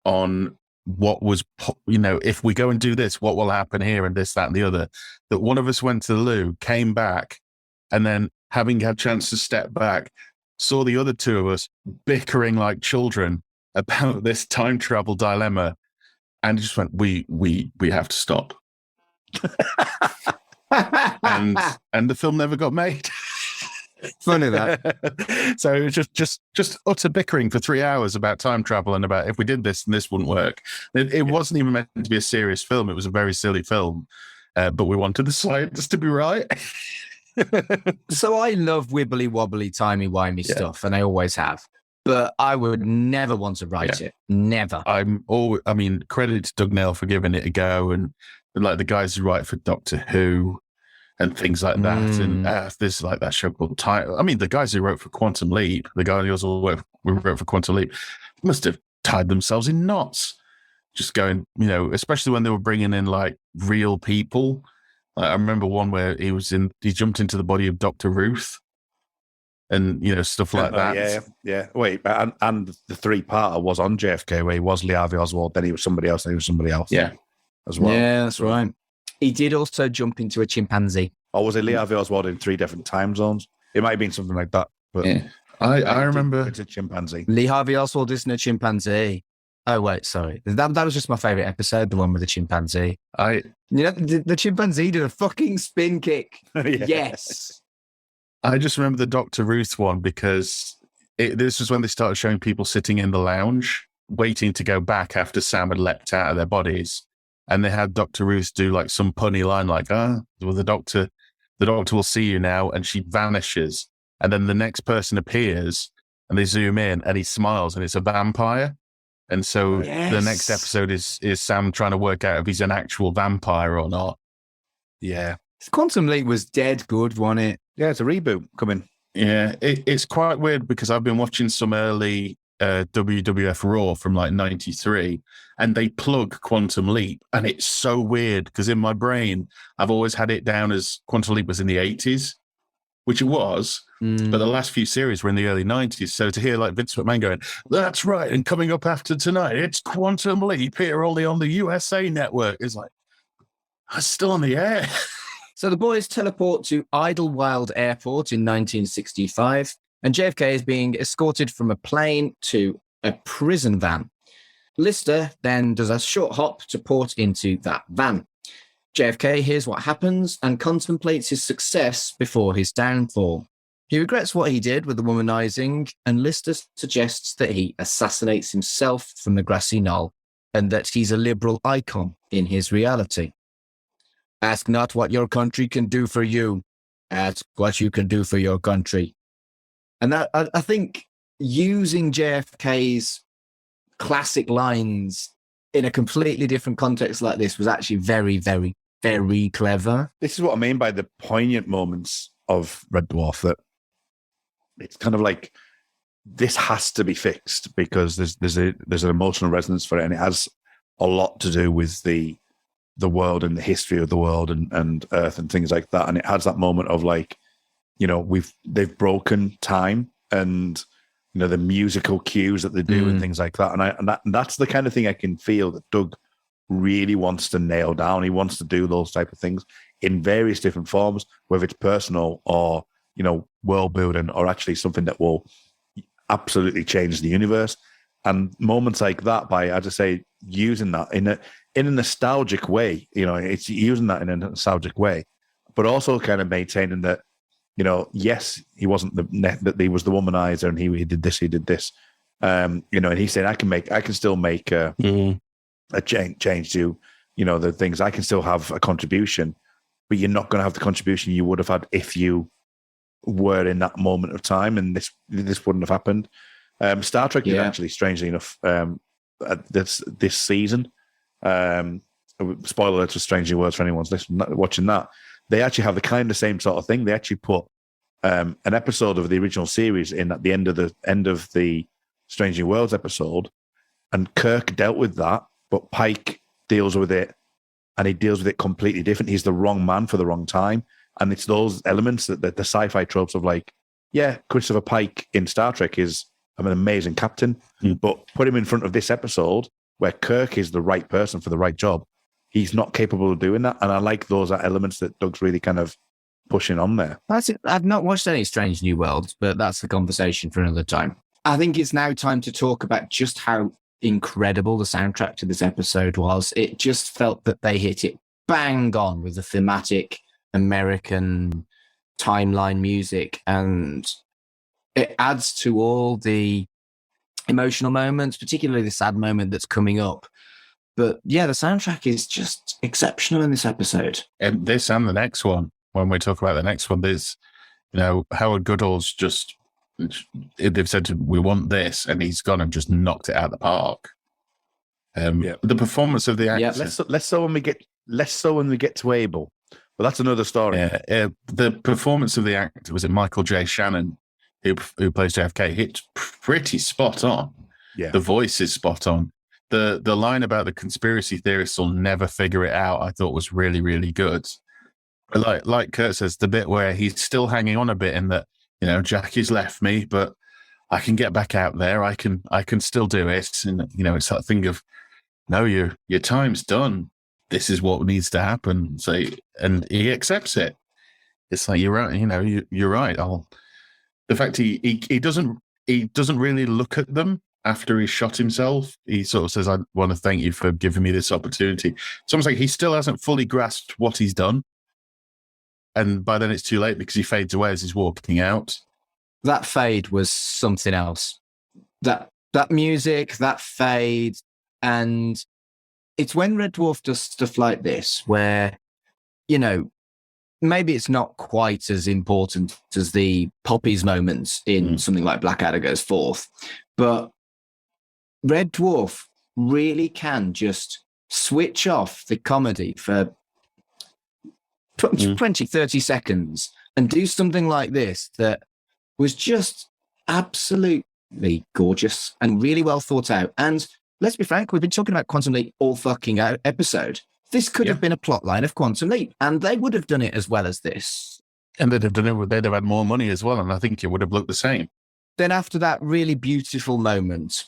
on what was, you know, if we go and do this, what will happen here and this, that, and the other, that one of us went to the loo, came back, and then having had a chance to step back, saw the other two of us bickering like children about this time travel dilemma, and just went, we have to stop. and the film never got made. Funny that. So it was just utter bickering for 3 hours about time travel and about if we did this and this wouldn't work. It wasn't even meant to be a serious film. It was a very silly film, but we wanted the science to be right. So I love wibbly wobbly, timey wimey stuff, and I always have. But I would never want to write it. Never. I mean, credit to Doug Nail for giving it a go, and like the guys who write for Doctor Who and things like that. And there's like that show called Time. I mean, the guys who wrote for Quantum Leap, the guy who also wrote for Quantum Leap, must have tied themselves in knots. Just going, you know, especially when they were bringing in like real people. Like, I remember one where he jumped into the body of Dr. Ruth. And, you know, stuff like that. Yeah. Wait, and the three-parter was on JFK, where he was Lee Harvey Oswald, then he was somebody else, then he was somebody else. Yeah. As well. Yeah, that's right. He did also jump into a chimpanzee. Or was it Lee Harvey Oswald in 3 different time zones? It might have been something like that. But yeah. I remember. It's a chimpanzee. Lee Harvey Oswald isn't a chimpanzee. Oh, wait, sorry. That was just my favourite episode, the one with the chimpanzee. You know, the chimpanzee did a fucking spin kick. Yes. I just remember the Dr. Ruth one because this was when they started showing people sitting in the lounge, waiting to go back after Sam had leapt out of their bodies. And they had Dr. Ruth do like some punny line like, well, the doctor will see you now. And she vanishes. And then the next person appears and they zoom in and he smiles and it's a vampire. And so the next episode is Sam trying to work out if he's an actual vampire or not. Yeah. Quantum Leap was dead good, wasn't it? Yeah, it's a reboot coming. Yeah, it's quite weird because I've been watching some early WWF Raw from like 93 and they plug Quantum Leap and it's so weird because in my brain, I've always had it down as Quantum Leap was in the 80s, which it was, but the last few series were in the early 90s. So to hear like Vince McMahon going, that's right, and coming up after tonight, it's Quantum Leap here only on the USA Network. It's like, I'm still on the air. So the boys teleport to Idlewild Airport in 1965, and JFK is being escorted from a plane to a prison van. Lister then does a short hop to port into that van. JFK hears what happens and contemplates his success before his downfall. He regrets what he did with the womanizing, and Lister suggests that he assassinates himself from the grassy knoll and that he's a liberal icon in his reality. Ask not what your country can do for you. Ask what you can do for your country. And that, I think using JFK's classic lines in a completely different context like this was actually very, very, very clever. This is what I mean by the poignant moments of Red Dwarf, that it's kind of like, this has to be fixed because there's an emotional resonance for it, and it has a lot to do with the world and the history of the world and Earth and things like that. And it has that moment of like, you know, they've broken time and, you know, the musical cues that they do and things like that. And that's the kind of thing I can feel that Doug really wants to nail down. He wants to do those type of things in various different forms, whether it's personal or, you know, world building, or actually something that will absolutely change the universe. And moments like that, by, as I say, using that in a nostalgic way, you know, it's using that in a nostalgic way, but also kind of maintaining that, you know, yes, he wasn't that he was the womanizer and he did this, you know, and he said, I can still make a change to, you know, the things. I can still have a contribution, but you're not going to have the contribution you would have had if you were in that moment of time, and this wouldn't have happened. Star Trek did actually, strangely enough, this season. Spoiler alert for Strangely Words for anyone's watching that. They actually have the kind of same sort of thing. They actually put an episode of the original series in at the end of the Strangely Worlds episode, and Kirk dealt with that, but Pike deals with it, and he deals with it completely different. He's the wrong man for the wrong time. And it's those elements that the sci-fi tropes of like, yeah, Christopher Pike in Star Trek is an amazing captain, but put him in front of this episode where Kirk is the right person for the right job. He's not capable of doing that. And I like those elements that Doug's really kind of pushing on there. That's it. I've not watched any Strange New Worlds, but that's the conversation for another time. I think it's now time to talk about just how incredible the soundtrack to this episode was. It just felt that they hit it bang on with the thematic American timeline music, and it adds to all the emotional moments, particularly the sad moment that's coming up. But yeah, the soundtrack is just exceptional in this episode. And this and the next one, when we talk about the next one, there's, you know, Howard Goodall's just, they've said, we want this, and he's gone and just knocked it out of the park. The performance of the actor. Less so when we get to Abel. But that's another story. The performance of the actor, was it Michael J. Shannon, who plays JFK? It's pretty spot on. Yeah. The voice is spot on. The line about the conspiracy theorists will never figure it out, I thought was really, really good. Like Kurt says, the bit where he's still hanging on a bit in that, you know, Jackie's left me, but I can get back out there. I can still do it. And, you know, it's that thing of, no, your time's done. This is what needs to happen. So, and he accepts it. It's like, you're right. You know, you're right. The fact he doesn't really look at them after he shot himself. He sort of says, I want to thank you for giving me this opportunity. It's almost like he still hasn't fully grasped what he's done. And by then it's too late because he fades away as he's walking out. That fade was something else. That music, that fade, and it's when Red Dwarf does stuff like this where, you know, maybe it's not quite as important as the Poppies moments in something like Blackadder Goes Forth, but Red Dwarf really can just switch off the comedy for 20, 30 seconds and do something like this that was just absolutely gorgeous and really well thought out. And let's be frank, we've been talking about Quantum Leap all fucking episode. This could have been a plot line of Quantum Leap, and they would have done it as well as this. And they'd have had more money as well, and I think it would have looked the same. Then after that really beautiful moment,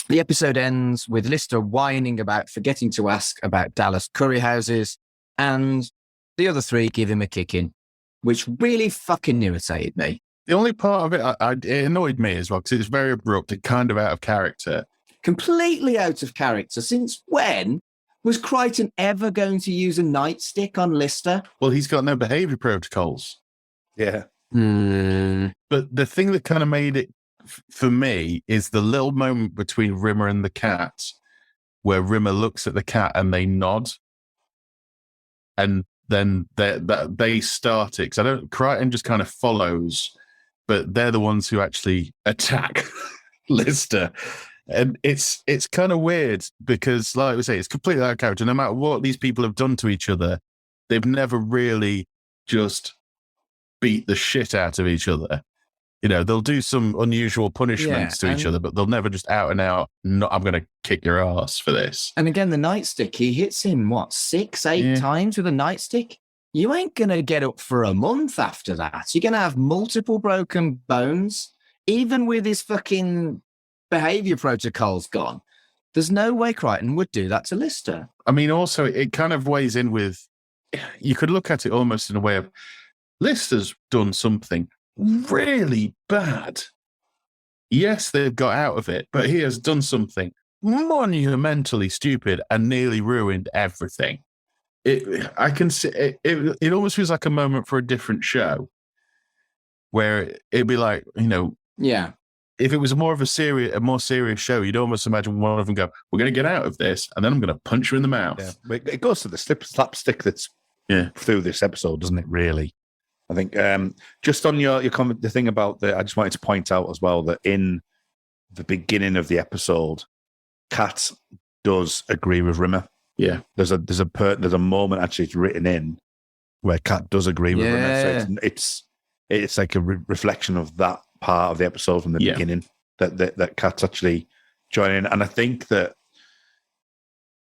the episode ends with Lister whining about forgetting to ask about Dallas curry houses, and the other three give him a kicking, which really fucking irritated me. The only part of it, it annoyed me as well, because it's very abrupt and kind of out of character. completely out of character. Since when was Crichton ever going to use a nightstick on Lister? Well, he's got no behavior protocols. Yeah. But the thing that kind of made it for me is the little moment between Rimmer and the cat where Rimmer looks at the cat and they nod. And then they start it. Because Crichton just kind of follows, but they're the ones who actually attack Lister. And it's kind of weird because, like we say, it's completely out of character. No matter what these people have done to each other, they've never really just beat the shit out of each other. You know, they'll do some unusual punishments to each other, but they'll never just out and out, no, I'm going to kick your ass for this. And again, the nightstick, he hits him, 6, 8 times with a nightstick? You ain't going to get up for a month after that. You're going to have multiple broken bones, even with his fucking behavior protocols gone. There's no way Crichton would do that to Lister. I mean, also, it kind of weighs in with, you could look at it almost in a way of, Lister's done something really bad. Yes, they've got out of it, but he has done something monumentally stupid and nearly ruined everything. I can see it almost feels like a moment for a different show where it'd be like, you know, if it was a more serious show, you'd almost imagine one of them go, we're going to get out of this, and then I'm going to punch you in the mouth. Yeah. It goes to the slapstick that's through this episode, doesn't it, really? I think just on your comment, the thing about I just wanted to point out as well that in the beginning of the episode, Kat does agree with Rimmer. Yeah, there's a moment actually it's written in where Kat does agree with Rimmer. So it's like a reflection of that part of the episode from the beginning that Kat's actually joining, and I think that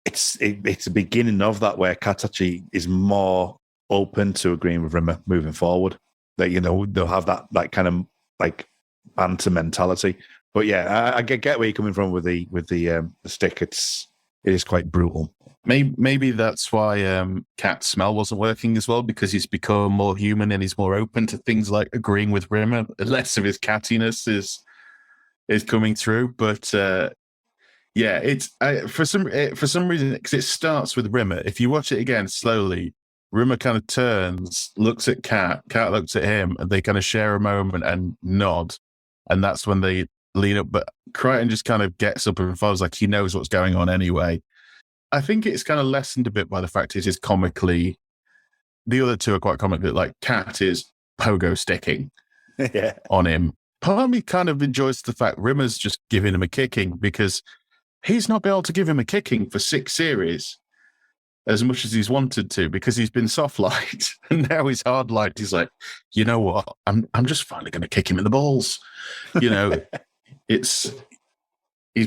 it's the beginning of that where Kat actually is more open to agreeing with Rimmer moving forward. That, you know, they'll have that kind of like banter mentality. But yeah, I get where you're coming from with the stick. It is quite brutal. Maybe that's why Kat's smell wasn't working as well, because he's become more human and he's more open to things like agreeing with Rimmer. Less of his cattiness is coming through. But it's for some reason, because it starts with Rimmer. If you watch it again slowly, Rimmer kind of turns, looks at Kat looks at him, and they kind of share a moment and nod. And that's when they lean up. But Crichton just kind of gets up and follows, like he knows what's going on anyway. I think it's kind of lessened a bit by the fact it is comically, the other two are quite comically, like Kat is pogo sticking on him. Part of me kind of enjoys the fact Rimmer's just giving him a kicking, because he's not been able to give him a kicking for 6 series. As much as he's wanted to, because he's been soft-light and now he's hard-light. He's like, you know what? I'm just finally going to kick him in the balls. You know, he's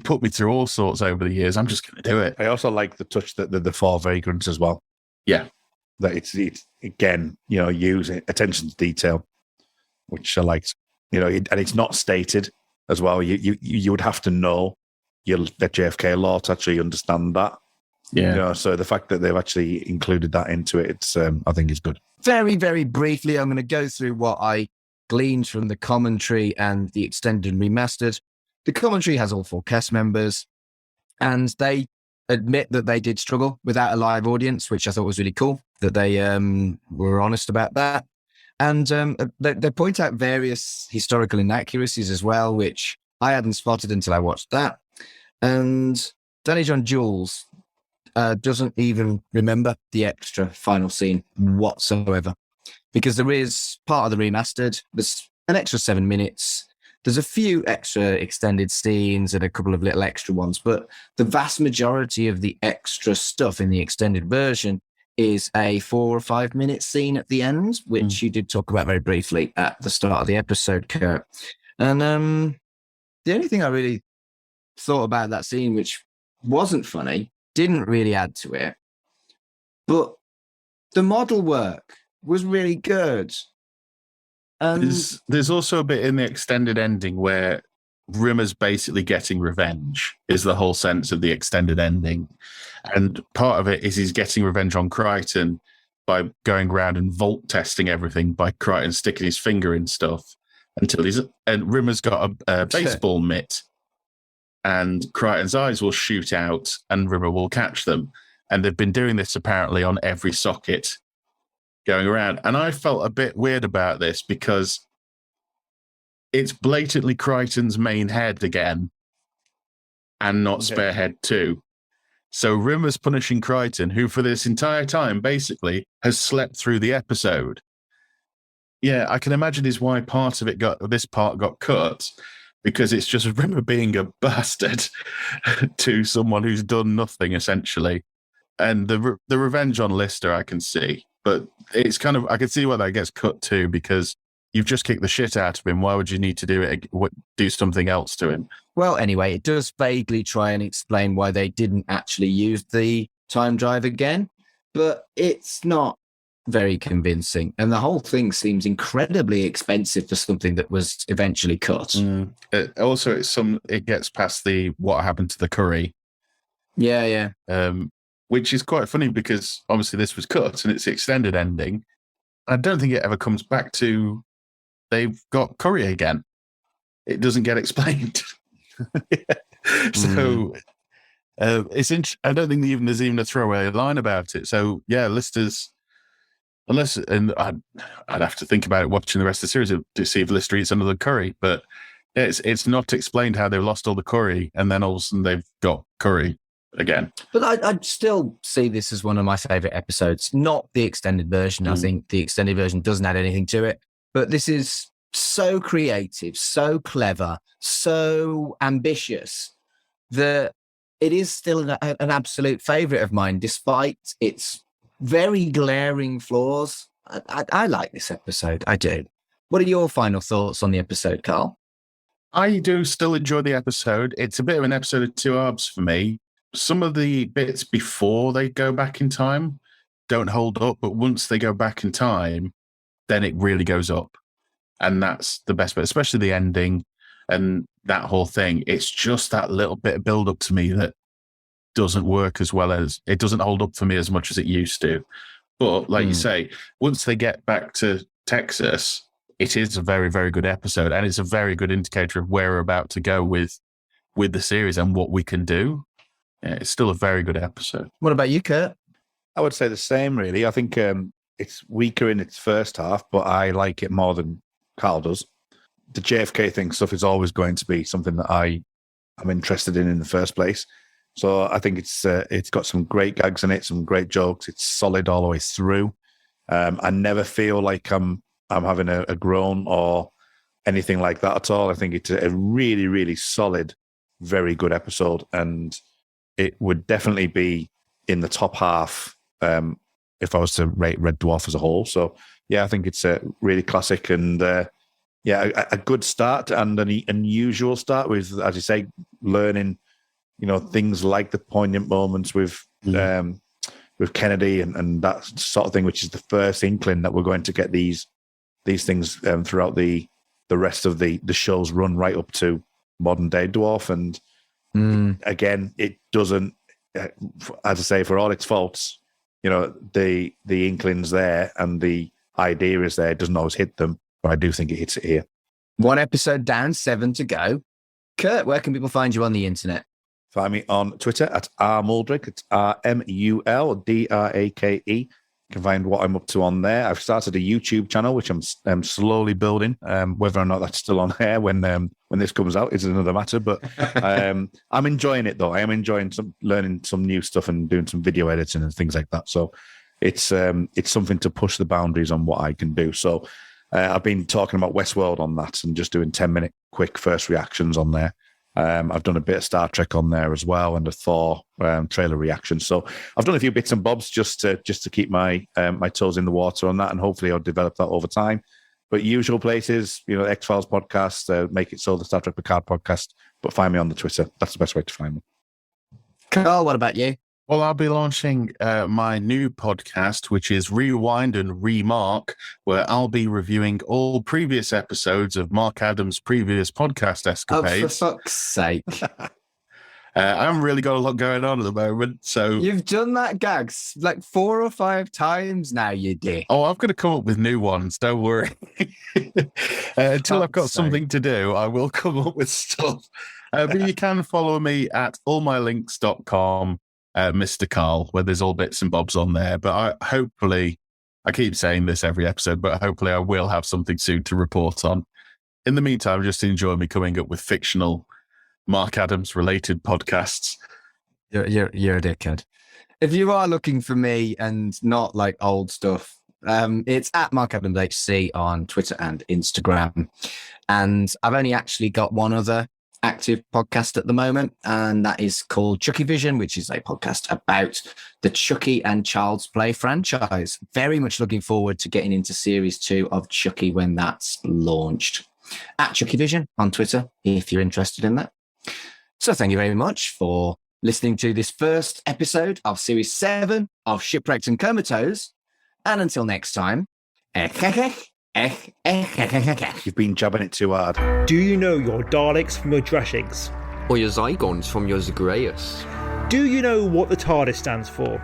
put me through all sorts over the years. I'm just going to do it. I also like the touch that the 4 vagrants as well. Yeah, that it's again, you know, using attention to detail, which I liked. You know, and it's not stated as well. You would have to know the JFK law to actually understand that. Yeah. You know, so the fact that they've actually included that into it, it's I think is good. Very, very briefly, I'm going to go through what I gleaned from the commentary and the extended and remastered. The commentary has all 4 cast members, and they admit that they did struggle without a live audience, which I thought was really cool, that they were honest about that. And they point out various historical inaccuracies as well, which I hadn't spotted until I watched that. And Danny John Jules doesn't even remember the extra final scene whatsoever, because there is part of the remastered. There's an extra 7 minutes. There's a few extra extended scenes and a couple of little extra ones, but the vast majority of the extra stuff in the extended version is a 4 or 5 minute scene at the end, which you did talk about very briefly at the start of the episode, Kurt. And the only thing I really thought about that scene, which wasn't funny, didn't really add to it, but the model work was really good. There's also a bit in the extended ending where Rimmer's basically getting revenge, is the whole sense of the extended ending. And part of it is he's getting revenge on Crichton by going around and vault testing everything, by Crichton sticking his finger in stuff and Rimmer's got a baseball mitt. and Crichton's eyes will shoot out and Rimmer will catch them. And they've been doing this apparently on every socket going around. And I felt a bit weird about this because it's blatantly Crichton's main head again and not Sparehead too. So Rimmer's punishing Crichton, who for this entire time basically has slept through the episode. Yeah, I can imagine is why this part got cut, because it's just Rimmer being a bastard to someone who's done nothing, essentially. And the revenge on Lister, I can see. But it's kind of, I can see why that gets cut too, because you've just kicked the shit out of him. Why would you need to do something else to him? Well, anyway, it does vaguely try and explain why they didn't actually use the time drive again, but it's not very convincing. And the whole thing seems incredibly expensive for something that was eventually cut. It gets past what happened to the curry. Yeah. Which is quite funny because obviously this was cut and it's the extended ending. I don't think it ever comes back to they've got curry again. It doesn't get explained. So I don't think there's even a throwaway line about it. So yeah, Lister's, and I'd have to think about it watching the rest of the series to see if Lister eats another curry, but it's not explained how they've lost all the curry and then all of a sudden they've got curry again. But I'd still see this as one of my favorite episodes, not the extended version. I think the extended version doesn't add anything to it, but this is so creative, so clever, so ambitious that it is still an absolute favorite of mine, despite its very glaring flaws. I like this episode. I do. What are your final thoughts on the episode, Carl? I do still enjoy the episode. It's a bit of an episode of two halves for me. Some of the bits before they go back in time don't hold up, but once they go back in time, then it really goes up. And that's the best bit, especially the ending and that whole thing. It's just that little bit of build up to me that doesn't work as well as it doesn't hold up for me as much as it used to. But like you say, once they get back to Texas, it is a very, very good episode. And it's a very good indicator of where we're about to go with the series and what we can do. Yeah, it's still a very good episode. What about you, Kurt? I would say the same, really. I think it's weaker in its first half, but I like it more than Carl does. The JFK thing stuff is always going to be something that I am interested in the first place. So I think it's got some great gags in it, some great jokes. It's solid all the way through. I never feel like I'm having a groan or anything like that at all. I think it's a really, really solid, very good episode, and it would definitely be in the top half if I was to rate Red Dwarf as a whole. So yeah, I think it's a really classic and a good start and an unusual start with, as you say, learning, things like the poignant moments with Kennedy and that sort of thing, which is the first inkling that we're going to get these things throughout the rest of the show's run right up to modern day Dwarf. And again, it doesn't, as I say, for all its faults, the inkling's there and the idea is there. It doesn't always hit them, but I do think it hits it here. One episode down, 7 to go. Kurt, where can people find you on the internet? Find me on Twitter at rmuldrick. It's RMULDRAKE. You can find what I'm up to on there. I've started a YouTube channel, which I'm slowly building. Whether or not that's still on air when this comes out is another matter. But I'm enjoying it, though. I am enjoying learning some new stuff and doing some video editing and things like that. So it's something to push the boundaries on what I can do. So I've been talking about Westworld on that and just doing 10-minute quick first reactions on there. I've done a bit of Star Trek on there as well and a Thor trailer reaction. So I've done a few bits and bobs just to keep my toes in the water on that, and hopefully I'll develop that over time. But usual places, X-Files podcast, Make It So, the Star Trek Picard podcast, but find me on the Twitter. That's the best way to find me. Carl, what about you? Well, I'll be launching my new podcast, which is Rewind and Remark, where I'll be reviewing all previous episodes of Mark Adams' previous podcast escapades. Oh, for fuck's sake. I haven't really got a lot going on at the moment, so... You've done that gag like 4 or 5 times now, you dick. Oh, I've got to come up with new ones, don't worry. Until I've got something to do, I will come up with stuff. But you can follow me at allmylinks.com, Mr. Carl, where there's all bits and bobs on there. But hopefully, I keep saying this every episode, but hopefully I will have something soon to report on. In the meantime, just enjoy me coming up with fictional Mark Adams related podcasts. You're a dickhead. If you are looking for me and not like old stuff, it's at Mark Adams HC on Twitter and Instagram. And I've only actually got one other active podcast at the moment, and that is called Chucky Vision, which is a podcast about the Chucky and Child's Play franchise. Very much looking forward to getting into series 2 of Chucky when that's launched. At Chucky Vision on Twitter, if you're interested in that. So thank you very much for listening to this first episode of Series 7 of Shipwrecked and Comatose. And until next time, You've been jabbing it too hard. Do you know your Daleks from your Drashings? Or your Zygons from your Zagreus? Do you know what the TARDIS stands for?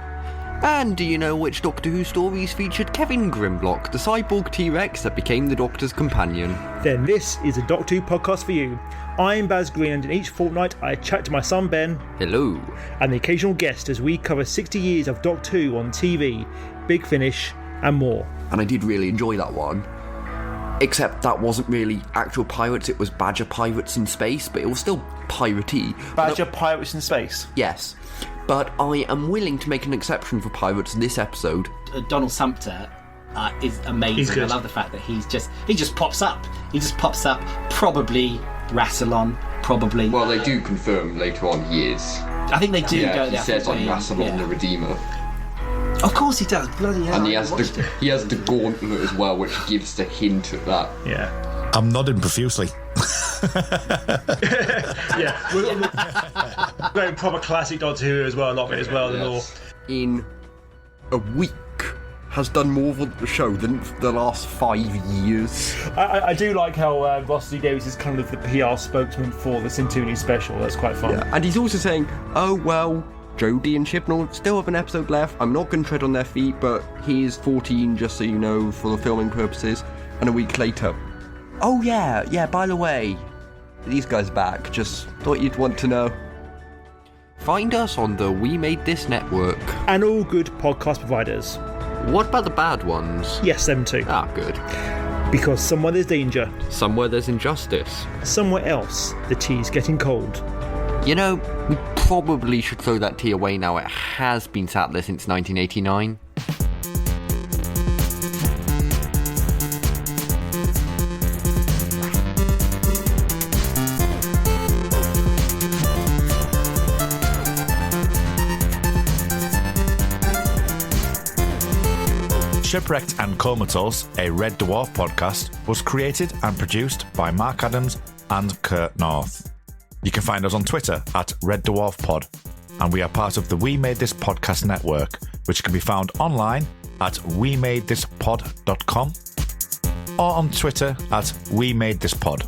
And do you know which Doctor Who stories featured Kevin Grimlock, the cyborg T-Rex that became the Doctor's companion? Then this is a Doctor Who podcast for you. I'm Baz Green, and each fortnight I chat to my son Ben. Hello. And the occasional guest as we cover 60 years of Doctor Who on TV, Big Finish, and more. And I did really enjoy that one. Except that wasn't really actual pirates, it was Badger pirates in space, but it was still piratey. Badger pirates in space? Yes. But I am willing to make an exception for pirates this episode. Donald Sumter is amazing. He's good. I love the fact that he just pops up. He just pops up. Probably Rassilon. Probably. Well, they do confirm later on he is. I think they do. Yeah, go he says I'm Rassilon the Redeemer. Of course he does. Bloody hell. And he has the gauntlet as well, which gives the hint of that. Yeah. I'm nodding profusely. Yeah. We're going proper classic Doctor Who as well, not it as well. Yes. In a week has done more for the show than the last 5 years. I do like how Ross D. Davies is kind of the PR spokesman for the Centurion special. That's quite fun. Yeah, and he's also saying, oh, well, Jodie and Chibnall still have an episode left. I'm not going to tread on their feet, but he is 14, just so you know, for the filming purposes. And a week later, oh, yeah, by the way, these guys are back. Just thought you'd want to know. Find us on the We Made This network. And all good podcast providers. What about the bad ones? Yes, them too. Ah, good. Because somewhere there's danger. Somewhere there's injustice. Somewhere else, the tea's getting cold. You know, we probably should throw that tea away now. It has been sat there since 1989. Shipwrecked and Comatose, a Red Dwarf podcast, was created and produced by Mark Adams and Kurt North. You can find us on Twitter at Red Dwarf Pod, and we are part of the We Made This Podcast network, which can be found online at wemadethispod.com or on Twitter at We Made This Pod.